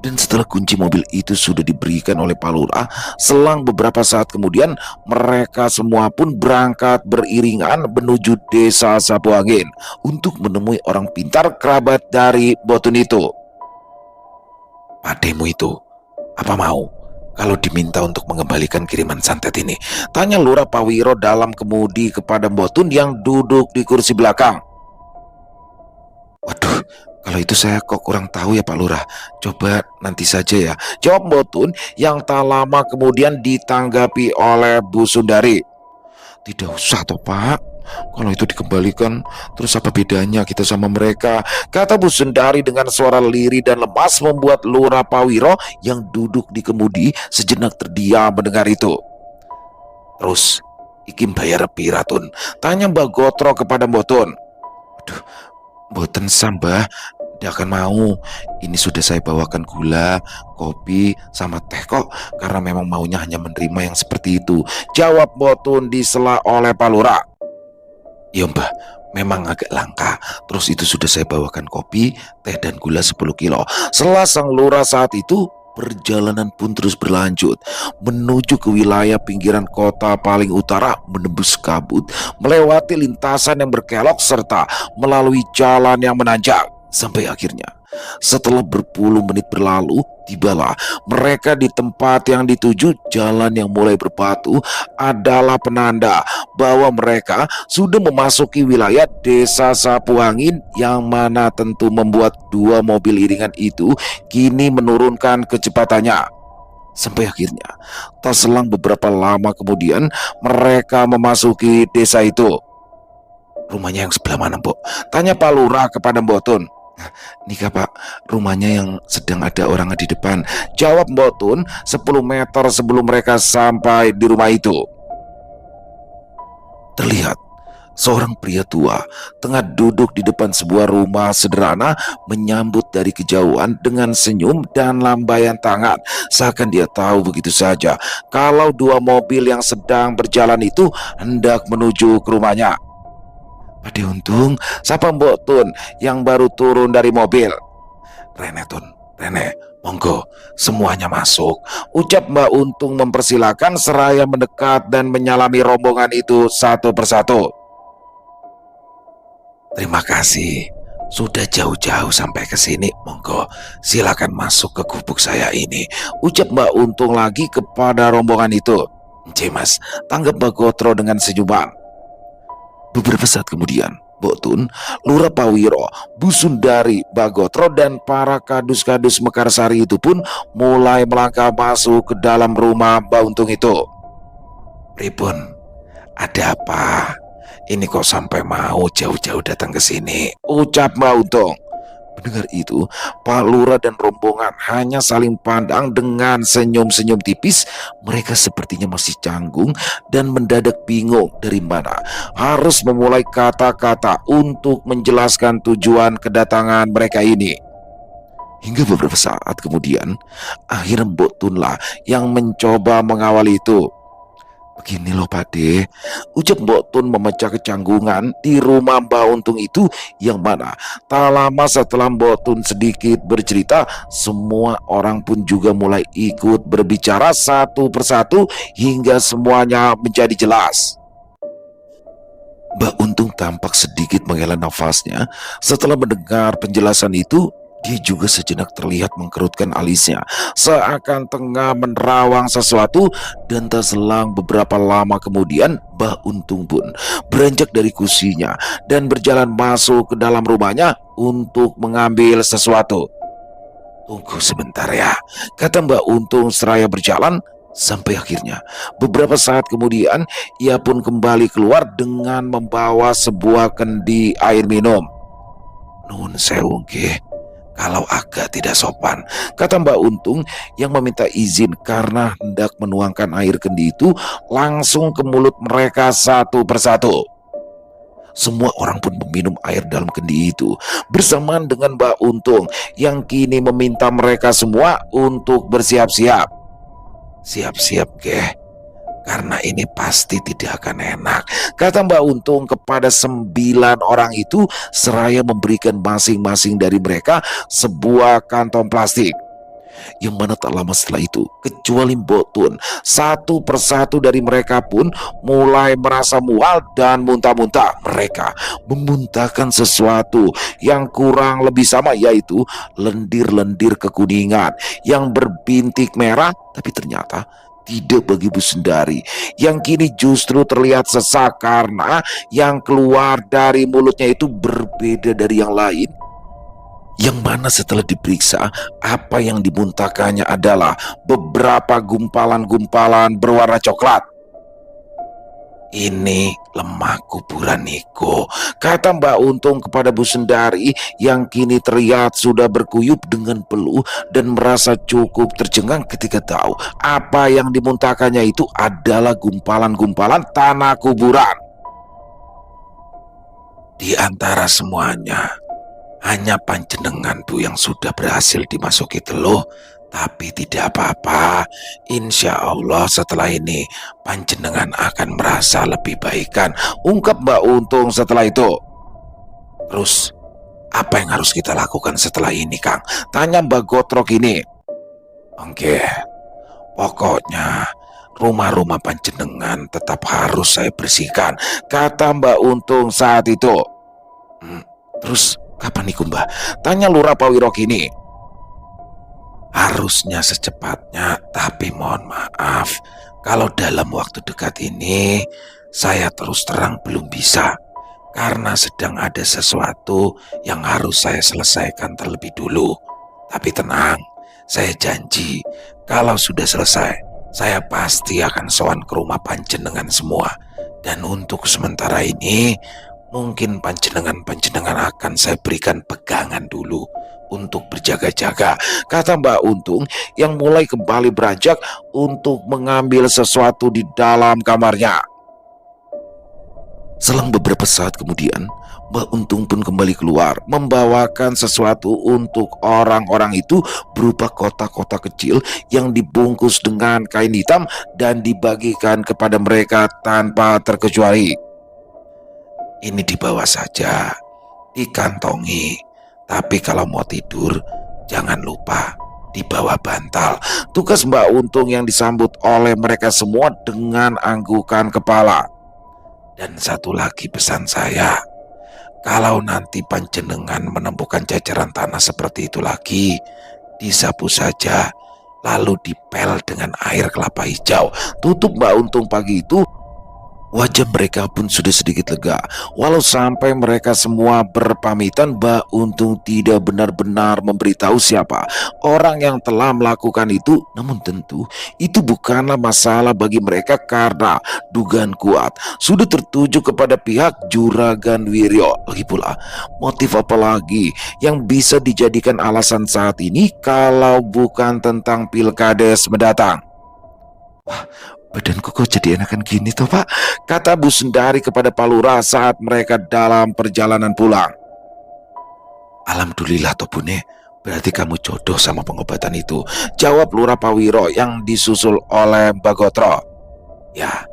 Dan setelah kunci mobil itu sudah diberikan oleh Pak Lurah, selang beberapa saat kemudian mereka semua pun berangkat beriringan menuju desa Sapu Angin untuk menemui orang pintar kerabat dari Botun itu. Pademu itu, apa mau kalau diminta untuk mengembalikan kiriman santet ini? Tanya Lurah Pawiro dalam kemudi kepada Botun yang duduk di kursi belakang. Waduh, kalau itu saya kok kurang tahu ya Pak Lurah. Coba nanti saja ya, jawab Botun yang tak lama kemudian ditanggapi oleh Bu Sundari. Tidak usah toh Pak, kalau itu dikembalikan terus apa bedanya kita sama mereka, kata Bu Sundari dengan suara lirih dan lemas membuat Lurah Pawiro yang duduk di kemudi sejenak terdiam mendengar itu. Terus, ikim bayar piratun? Tanya Mbak Gotro kepada Botun. Aduh, boten sambah, tidak akan mau. Ini sudah saya bawakan gula, kopi, sama teh kok. Karena memang maunya hanya menerima yang seperti itu, jawab Botun disela oleh Pak Lurah. Iya Mbah, memang agak langka. Terus itu sudah saya bawakan kopi, teh dan gula 10 kilo. Setelah sang lurah saat itu, perjalanan pun terus berlanjut menuju ke wilayah pinggiran kota paling utara, menembus kabut, melewati lintasan yang berkelok serta melalui jalan yang menanjak. Sampai akhirnya setelah berpuluh menit berlalu, tibalah mereka di tempat yang dituju. Jalan yang mulai berbatu adalah penanda bahwa mereka sudah memasuki wilayah desa Sapu Angin, yang mana tentu membuat dua mobil iringan itu kini menurunkan kecepatannya. Sampai akhirnya tak selang beberapa lama kemudian mereka memasuki desa itu. Rumahnya yang sebelah mana, Mbok? Tanya Pak Lurah kepada Botun. Nika Pak, rumahnya yang sedang ada orang di depan, jawab Botun 10 meter sebelum mereka sampai di rumah itu. Terlihat seorang pria tua tengah duduk di depan sebuah rumah sederhana, menyambut dari kejauhan dengan senyum dan lambaian tangan, seakan dia tahu begitu saja kalau dua mobil yang sedang berjalan itu hendak menuju ke rumahnya. Pada untung, sapa Mbok Tun yang baru turun dari mobil. Rene Tun, Rene, monggo, semuanya masuk, ucap Mbak Untung mempersilakan seraya mendekat dan menyalami rombongan itu satu persatu. Terima kasih, sudah jauh-jauh sampai ke sini. Monggo, silakan masuk ke gubuk saya ini, ucap Mbak Untung lagi kepada rombongan itu. Nggih Mas, tanggap Mbak Gotro dengan senyuman. Beberapa saat kemudian, Botun, Lurah Pawiro, Bu Sundari, Bagotro, dan para kadus-kadus Mekarsari itu pun mulai melangkah masuk ke dalam rumah Mbak Untung itu. Pripun, ada apa? Ini kok sampai mau jauh-jauh datang ke sini, ucap Mbak Untung. Mendengar itu, Pak Lurah dan rombongan hanya saling pandang dengan senyum-senyum tipis. Mereka sepertinya masih canggung dan mendadak bingung dari mana harus memulai kata-kata untuk menjelaskan tujuan kedatangan mereka ini. Hingga beberapa saat kemudian, akhirnya Mbok Tunlah yang mencoba mengawal itu. Begini loh Pade, ucap Mbok Tun memecah kecanggungan di rumah Mbak Untung itu, yang mana tak lama setelah Mbok Tun sedikit bercerita, semua orang pun juga mulai ikut berbicara satu persatu hingga semuanya menjadi jelas. Mbak Untung tampak sedikit menghela nafasnya setelah mendengar penjelasan itu. Dia juga sejenak terlihat mengkerutkan alisnya, seakan tengah menerawang sesuatu. Dan tak selang beberapa lama kemudian, Mbak Untung pun beranjak dari kursinya dan berjalan masuk ke dalam rumahnya untuk mengambil sesuatu. "Tunggu sebentar ya," kata Mbak Untung seraya berjalan. Sampai akhirnya beberapa saat kemudian ia pun kembali keluar dengan membawa sebuah kendi air minum. "Nun sewu nggih, kalau agak tidak sopan," kata Mbak Untung yang meminta izin karena hendak menuangkan air kendi itu langsung ke mulut mereka satu persatu. Semua orang pun meminum air dalam kendi itu bersamaan dengan Mbak Untung yang kini meminta mereka semua untuk bersiap-siap. "Siap-siap keh, karena ini pasti tidak akan enak," kata Mbak Untung kepada 9 orang itu seraya memberikan masing-masing dari mereka sebuah kantong plastik. Yang mana tak lama setelah itu, kecuali Mbok Tun, satu persatu dari mereka pun mulai merasa mual dan muntah-muntah. Mereka memuntahkan sesuatu yang kurang lebih sama, yaitu lendir-lendir kekuningan yang berbintik merah. Tapi ternyata tidak bagi Bu Sundari, yang kini justru terlihat sesak karena yang keluar dari mulutnya itu berbeda dari yang lain. Yang mana setelah diperiksa, apa yang dimuntahkannya adalah beberapa gumpalan-gumpalan berwarna coklat. "Ini lemah kuburan Niko," kata Mbak Untung kepada Bu Sundari yang kini terlihat sudah berkuyup dengan peluh dan merasa cukup tercengang ketika tahu apa yang dimuntahkannya itu adalah gumpalan-gumpalan tanah kuburan. "Di antara semuanya, hanya panjenengan Bu yang sudah berhasil dimasuki teluh. Tapi tidak apa-apa, insya Allah setelah ini panjenengan akan merasa lebih baikan," ungkap Mbak Untung setelah itu. "Terus apa yang harus kita lakukan setelah ini Kang?" tanya Mbak Gotrok ini. "Oke, pokoknya rumah-rumah panjenengan tetap harus saya bersihkan," kata Mbak Untung saat itu. Terus kapan iku Mbah?" tanya Lurah Pawiro kini. "Harusnya secepatnya, tapi mohon maaf, kalau dalam waktu dekat ini saya terus terang belum bisa, karena sedang ada sesuatu yang harus saya selesaikan terlebih dulu. Tapi tenang, saya janji kalau sudah selesai, saya pasti akan sowan ke rumah panjenengan semua. Dan untuk sementara ini, mungkin panjenengan akan saya berikan pegangan dulu untuk berjaga-jaga," kata Mbak Untung yang mulai kembali beranjak untuk mengambil sesuatu di dalam kamarnya. Selang beberapa saat kemudian, Mbak Untung pun kembali keluar membawakan sesuatu untuk orang-orang itu berupa kotak-kotak kecil yang dibungkus dengan kain hitam dan dibagikan kepada mereka tanpa terkecuali. "Ini dibawa saja, dikantongi. Tapi kalau mau tidur, jangan lupa dibawa bantal," tugas Mbak Untung yang disambut oleh mereka semua dengan anggukan kepala. "Dan satu lagi pesan saya, kalau nanti panjenengan menemukan jajaran tanah seperti itu lagi, disapu saja, lalu dipel dengan air kelapa hijau," tutup Mbak Untung pagi itu. Wajah mereka pun sudah sedikit lega, walau sampai mereka semua berpamitan bah untuk tidak benar-benar memberitahu siapa orang yang telah melakukan itu. Namun tentu itu bukanlah masalah bagi mereka karena dugaan kuat sudah tertuju kepada pihak Juragan Wiryo. Lagi pula, motif apa lagi yang bisa dijadikan alasan saat ini kalau bukan tentang pilkades mendatang? Badanku kok jadi enakan gini toh Pak, kata Bu Sundari kepada Pak Lurah saat mereka dalam perjalanan pulang. Alhamdulillah toh Bune, berarti kamu jodoh sama pengobatan itu, jawab Lurah Pawiro yang disusul oleh Mbak Gotro. Ya,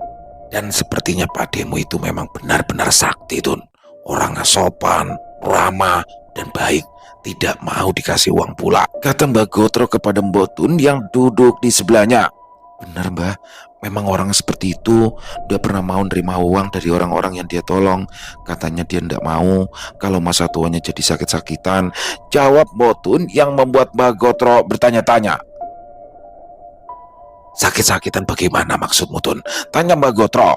dan sepertinya Pademu itu memang benar-benar sakti Tun, orangnya sopan, ramah, dan baik, tidak mau dikasih uang pula, kata Mbak Gotro kepada Mbok Tun yang duduk di sebelahnya. Benar Mbak, memang orang seperti itu udah pernah mau nerima uang dari orang-orang yang dia tolong. Katanya dia tidak mau kalau masa tuanya jadi sakit-sakitan, jawab Botun yang membuat Mbak Gotro bertanya-tanya. Sakit-sakitan bagaimana maksudmu Tun? Tanya Mbak Gotro.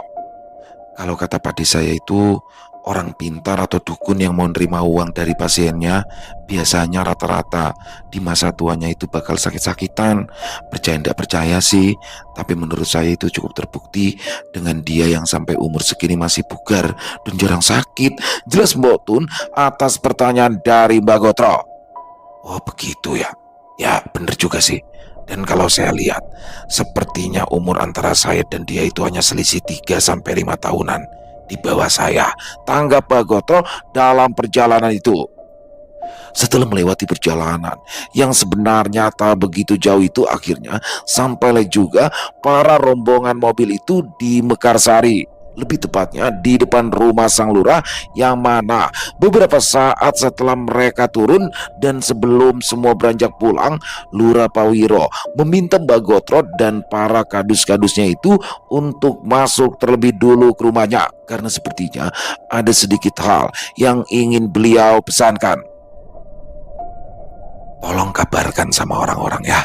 Kalau kata padi saya itu, orang pintar atau dukun yang mau nerima uang dari pasiennya biasanya rata-rata di masa tuanya itu bakal sakit-sakitan. Percaya tidak percaya sih, tapi menurut saya itu cukup terbukti dengan dia yang sampai umur segini masih bugar dan jarang sakit. Jelas Mbok Tun atas pertanyaan dari Mbak Gotro. Oh begitu ya. Ya bener juga sih. Dan kalau saya lihat, sepertinya umur antara saya dan dia itu hanya selisih 3-5 tahunan di bawah saya, tanggap Mbak Gotro dalam perjalanan itu. Setelah melewati perjalanan yang sebenarnya tak begitu jauh itu, akhirnya sampailah juga para rombongan mobil itu di Mekarsari. Lebih tepatnya di depan rumah Sang Lurah, yang mana beberapa saat setelah mereka turun dan sebelum semua beranjak pulang, Lurah Pawiro meminta Mbak Gotro dan para kadus-kadusnya itu untuk masuk terlebih dulu ke rumahnya, karena sepertinya ada sedikit hal yang ingin beliau pesankan. Tolong kabarkan sama orang-orang ya,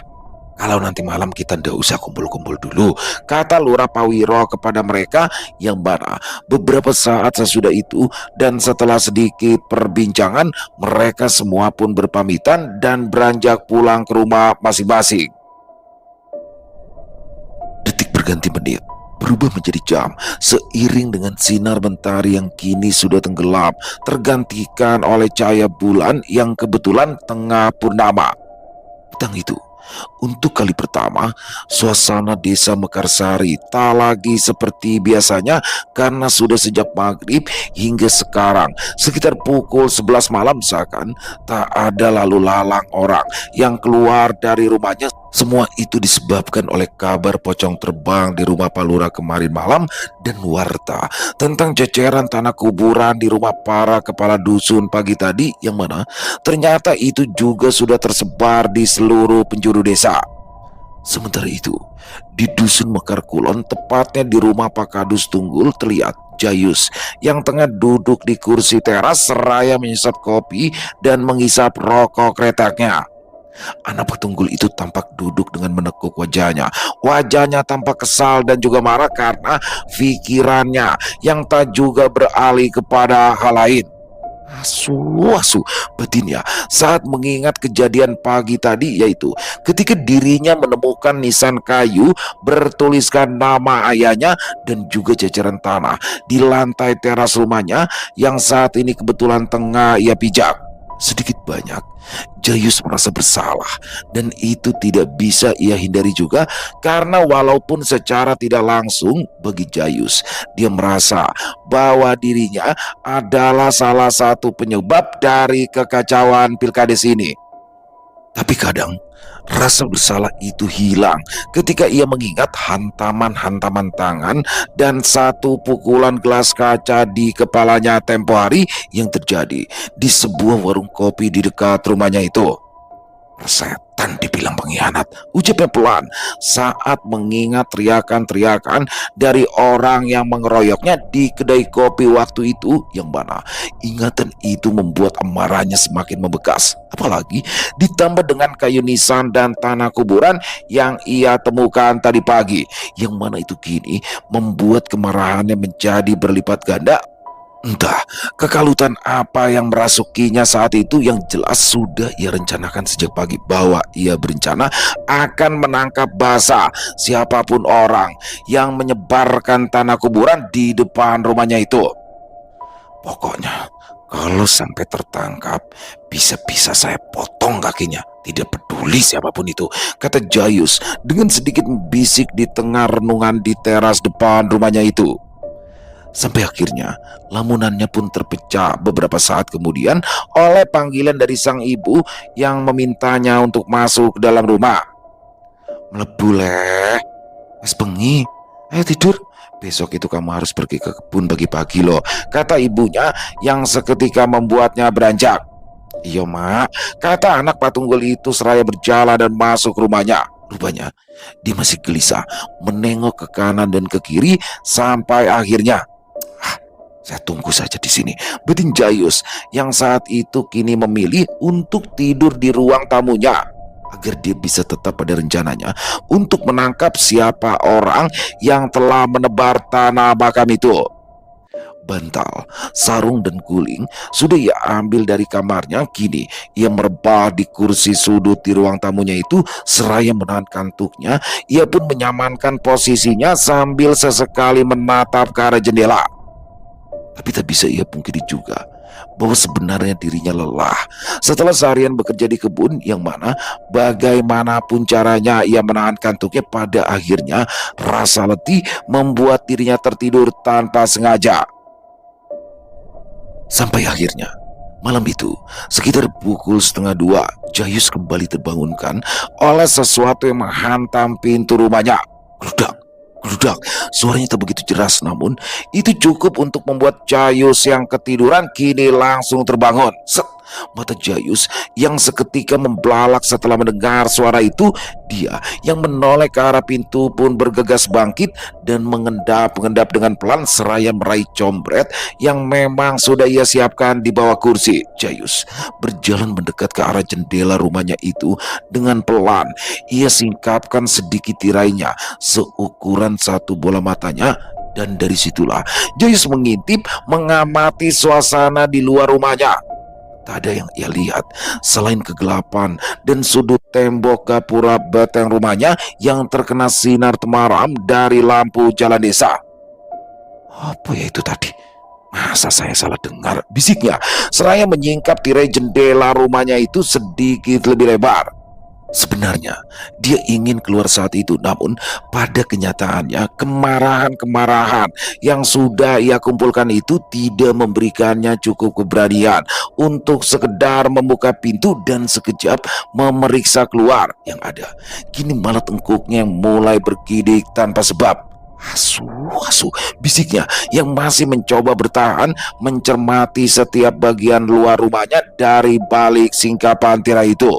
kalau nanti malam kita ndak usah kumpul-kumpul dulu, kata Lurah Pawiro kepada mereka, yang mana beberapa saat sesudah itu dan setelah sedikit perbincangan, mereka semua pun berpamitan dan beranjak pulang ke rumah masing-masing. Detik berganti menit, berubah menjadi jam seiring dengan sinar mentari yang kini sudah tenggelam, tergantikan oleh cahaya bulan yang kebetulan tengah purnama. Petang itu, untuk kali pertama, suasana desa Mekarsari tak lagi seperti biasanya, karena sudah sejak maghrib hingga sekarang sekitar pukul 11 malam seakan tak ada lalu lalang orang yang keluar dari rumahnya. Semua itu disebabkan oleh kabar pocong terbang di rumah Pak Lurah kemarin malam dan warta tentang ceceran tanah kuburan di rumah para kepala dusun pagi tadi, yang mana ternyata itu juga sudah tersebar di seluruh penjuru desa. Sementara itu, di dusun Mekar Kulon, tepatnya di rumah Pak Kadus Tunggul, terlihat Jayus yang tengah duduk di kursi teras seraya menyesap kopi dan menghisap rokok kreteknya. Anak Pak Tunggul itu tampak duduk dengan menekuk wajahnya. Wajahnya tampak kesal dan juga marah karena pikirannya yang tak juga beralih kepada hal lain. Asu batinnya saat mengingat kejadian pagi tadi, yaitu ketika dirinya menemukan nisan kayu bertuliskan nama ayahnya dan juga jajaran tanah di lantai teras rumahnya yang saat ini kebetulan tengah ia pijak. Sedikit banyak Jayus merasa bersalah, dan itu tidak bisa ia hindari juga, karena walaupun secara tidak langsung bagi Jayus, dia merasa bahwa dirinya adalah salah satu penyebab dari kekacauan pilkades ini. Tapi kadang rasa bersalah itu hilang ketika ia mengingat hantaman-hantaman tangan dan satu pukulan gelas kaca di kepalanya tempo hari yang terjadi di sebuah warung kopi di dekat rumahnya itu. Setan dibilang pengkhianat, ucapnya pelan saat mengingat teriakan-teriakan dari orang yang mengeroyoknya di kedai kopi waktu itu, yang mana ingatan itu membuat amarahnya semakin membekas. Apalagi ditambah dengan kayu nisan dan tanah kuburan yang ia temukan tadi pagi, yang mana itu kini membuat kemarahannya menjadi berlipat ganda. Entah kekalutan apa yang merasukinya saat itu, yang jelas sudah ia rencanakan sejak pagi bahwa ia berencana akan menangkap basah siapapun orang yang menyebarkan tanah kuburan di depan rumahnya itu. Pokoknya kalau sampai tertangkap, bisa-bisa saya potong kakinya. Tidak peduli siapapun itu, kata Jayus dengan sedikit membisik di tengah renungan di teras depan rumahnya itu. Sampai akhirnya lamunannya pun terpecah beberapa saat kemudian oleh panggilan dari sang ibu yang memintanya untuk masuk ke dalam rumah. Mlebu leh, wis bengi, ayo tidur. Besok itu kamu harus pergi ke kebun pagi-pagi loh, kata ibunya yang seketika membuatnya beranjak. Iya mak, kata anak patunggul itu seraya berjalan dan masuk rumahnya. Rupanya dia masih gelisah menengok ke kanan dan ke kiri sampai akhirnya, saya tunggu saja di sini, beting Jayus yang saat itu kini memilih untuk tidur di ruang tamunya agar dia bisa tetap pada rencananya untuk menangkap siapa orang yang telah menebar tanah makam itu. Bantal, sarung dan guling sudah ia ambil dari kamarnya. Kini ia merebah di kursi sudut di ruang tamunya itu seraya menahan kantuknya. Ia pun menyamankan posisinya sambil sesekali menatap ke arah jendela. Tapi tak bisa ia pungkiri juga bahwa sebenarnya dirinya lelah setelah seharian bekerja di kebun, yang mana bagaimanapun caranya ia menahan kantuknya, pada akhirnya rasa letih membuat dirinya tertidur tanpa sengaja. Sampai akhirnya malam itu sekitar pukul 1:30, Jayus kembali terbangunkan oleh sesuatu yang menghantam pintu rumahnya. Gludak, gludak, suaranya tak begitu jelas, namun itu cukup untuk membuat Jayus yang ketiduran kini langsung terbangun. Set, mata Jayus yang seketika membelalak setelah mendengar suara itu. Dia yang menoleh ke arah pintu pun bergegas bangkit dan mengendap-engendap dengan pelan seraya meraih combret yang memang sudah ia siapkan di bawah kursi. Jayus berjalan mendekat ke arah jendela rumahnya itu dengan pelan. Ia singkapkan sedikit tirainya seukuran satu bola matanya, dan dari situlah Jayus mengintip mengamati suasana di luar rumahnya. Tak ada yang ia lihat selain kegelapan dan sudut tembok gapura batang rumahnya yang terkena sinar temaram dari lampu jalan desa. Apa ya itu tadi? Masa saya salah dengar? Bisiknya seraya menyingkap tirai jendela rumahnya itu sedikit lebih lebar. Sebenarnya dia ingin keluar saat itu, namun pada kenyataannya kemarahan-kemarahan yang sudah ia kumpulkan itu tidak memberikannya cukup keberanian untuk sekedar membuka pintu dan sekejap memeriksa keluar. Yang ada kini malah tengkuknya yang mulai bergidik tanpa sebab. Asu, asu, bisiknya yang masih mencoba bertahan mencermati setiap bagian luar rumahnya dari balik singkapan tirai itu.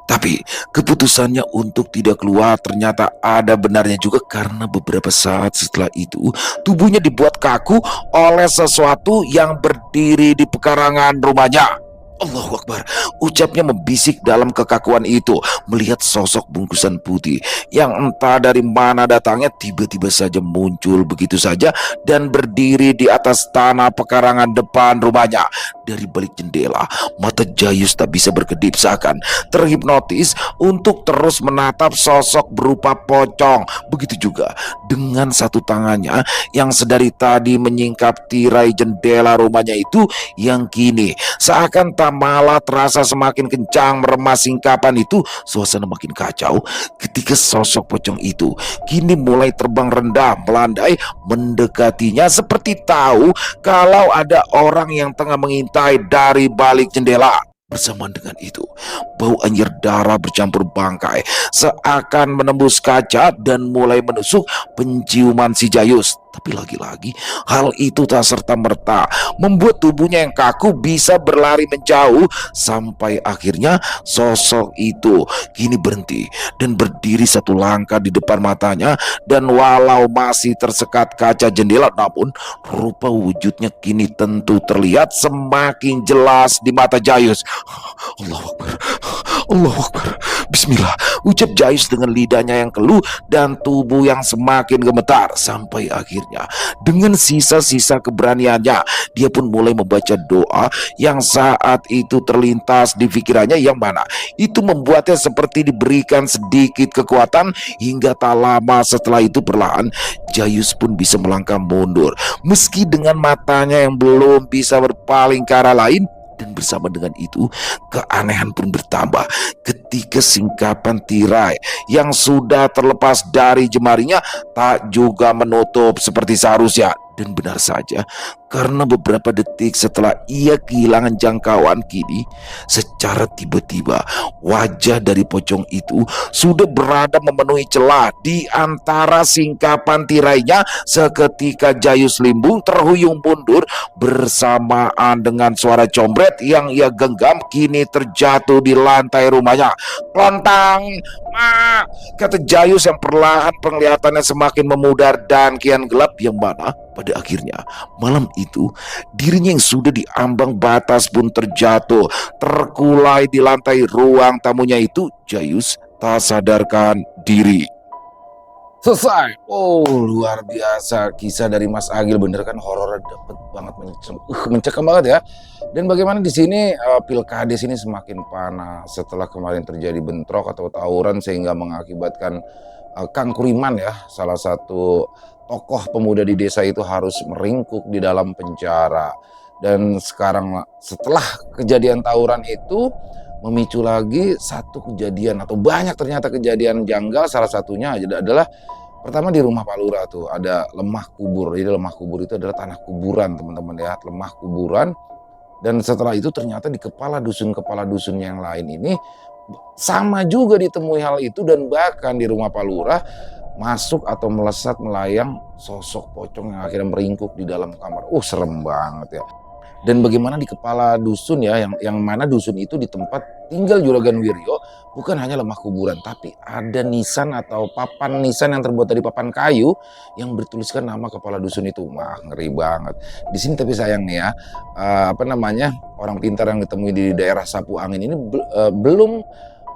Tapi keputusannya untuk tidak keluar ternyata ada benarnya juga, karena beberapa saat setelah itu tubuhnya dibuat kaku oleh sesuatu yang berdiri di pekarangan rumahnya. Allahu Akbar, ucapnya membisik dalam kekakuan itu melihat sosok bungkusan putih yang entah dari mana datangnya tiba-tiba saja muncul begitu saja dan berdiri di atas tanah pekarangan depan rumahnya. Dari balik jendela, mata Jayus tak bisa berkedip, seakan terhipnotis untuk terus menatap sosok berupa pocong. Begitu juga dengan satu tangannya yang sedari tadi menyingkap tirai jendela rumahnya itu, yang kini seakan tak malah terasa semakin kencang meremas singkapan itu. Suasana makin kacau ketika sosok pocong itu kini mulai terbang rendah melandai mendekatinya, seperti tahu kalau ada orang yang tengah mengintai dari balik jendela. Bersamaan dengan itu, bau anjir darah bercampur bangkai seakan menembus kaca dan mulai menusuk penciuman si Jayus. Tapi lagi-lagi hal itu tak serta-merta membuat tubuhnya yang kaku bisa berlari menjauh sampai akhirnya sosok itu kini berhenti dan berdiri satu langkah di depan matanya, dan walau masih tersekat kaca jendela namun rupa wujudnya kini tentu terlihat semakin jelas di mata Jayus. Allahu Akbar, Allahu Akbar, Bismillah, ucap Jayus dengan lidahnya yang keluh dan tubuh yang semakin gemetar. Sampai akhirnya dengan sisa-sisa keberaniannya dia pun mulai membaca doa yang saat itu terlintas di pikirannya, yang mana itu membuatnya seperti diberikan sedikit kekuatan. Hingga tak lama setelah itu perlahan Jayus pun bisa melangkah mundur, meski dengan matanya yang belum bisa berpaling ke arah lain. Dan bersama dengan itu keanehan pun bertambah ketika singkapan tirai yang sudah terlepas dari jemarinya tak juga menutup seperti seharusnya. Dan benar saja, karena beberapa detik setelah ia kehilangan jangkauan, kini secara tiba-tiba wajah dari pocong itu sudah berada memenuhi celah di antara singkapan tirainya. Seketika Jayus limbung terhuyung mundur bersamaan dengan suara combret yang ia genggam kini terjatuh di lantai rumahnya. "Lontang, Ma!" kata Jayus yang perlahan penglihatannya semakin memudar dan kian gelap, yang mana pada akhirnya malam itu dirinya yang sudah diambang batas pun terjatuh terkulai di lantai ruang tamunya itu. Jayus tak sadarkan diri. Selesai. Oh, luar biasa kisah dari Mas Agil, bener kan horornya dapet banget, mencekam banget ya. Dan bagaimana di sini Pilkades ini semakin panas setelah kemarin terjadi bentrok atau tawuran sehingga mengakibatkan Kang Kuriman ya, salah satu tokoh pemuda di desa itu harus meringkuk di dalam penjara. Dan sekarang setelah kejadian tawuran itu memicu lagi satu kejadian atau banyak ternyata kejadian janggal. Salah satunya adalah pertama di rumah Pak Lurah tuh ada lemah kubur. Jadi lemah kubur itu adalah tanah kuburan teman-teman ya, lemah kuburan. Dan setelah itu ternyata di kepala dusun yang lain ini sama juga ditemui hal itu, dan bahkan di rumah Pak Lurah masuk atau melesat melayang sosok pocong yang akhirnya meringkuk di dalam kamar. Serem banget ya. Dan bagaimana di kepala dusun ya, yang mana dusun itu di tempat tinggal Juragan Wiryo bukan hanya lemah kuburan, tapi ada nisan atau papan nisan yang terbuat dari papan kayu yang bertuliskan nama kepala dusun itu. Wah, ngeri banget. Di sini tapi sayang nih ya, orang pintar yang ditemui di daerah Sapu Angin ini belum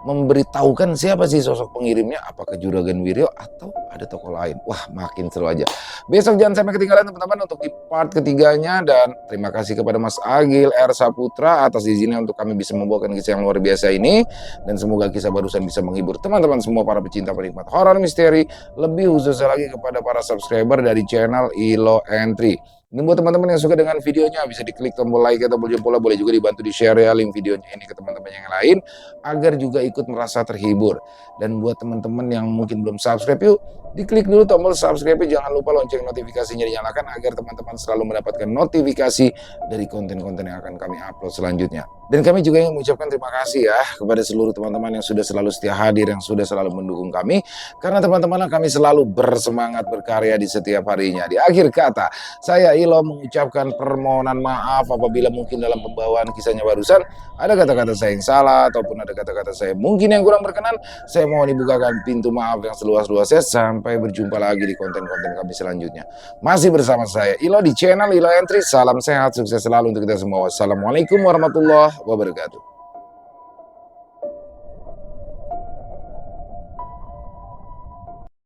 memberitahukan siapa sih sosok pengirimnya, apakah Juragan Wiryo atau ada tokoh lain. Wah, makin seru aja. Besok jangan sampai ketinggalan teman-teman untuk di part ketiganya, dan terima kasih kepada Mas Agil R. Saputra atas izinnya untuk kami bisa membawakan kisah yang luar biasa ini, dan semoga kisah barusan bisa menghibur teman-teman semua para pecinta penikmat horor misteri, lebih khususnya lagi kepada para subscriber dari channel Ilo Entry. Dan buat teman-teman yang suka dengan videonya bisa diklik tombol like atau tombol jempol, boleh juga dibantu di share ya link videonya ini ke teman-teman yang lain agar juga ikut merasa terhibur. Dan buat teman-teman yang mungkin belum subscribe, yuk diklik dulu tombol subscribe, jangan lupa lonceng notifikasinya dinyalakan agar teman-teman selalu mendapatkan notifikasi dari konten-konten yang akan kami upload selanjutnya. Dan kami juga ingin mengucapkan terima kasih ya kepada seluruh teman-teman yang sudah selalu setia hadir, yang sudah selalu mendukung kami, karena teman-teman kami selalu bersemangat berkarya di setiap harinya. Di akhir kata, saya Ilo mengucapkan permohonan maaf apabila mungkin dalam pembawaan kisahnya barusan ada kata-kata saya yang salah ataupun ada kata-kata saya mungkin yang kurang berkenan. Saya mohon dibukakan pintu maaf yang seluas-luasnya. Sampai berjumpa lagi di konten-konten kami selanjutnya. Masih bersama saya Ilo di channel Ilo Entry. Salam sehat, sukses selalu untuk kita semua. Wassalamualaikum warahmatullahi wabarakatuh.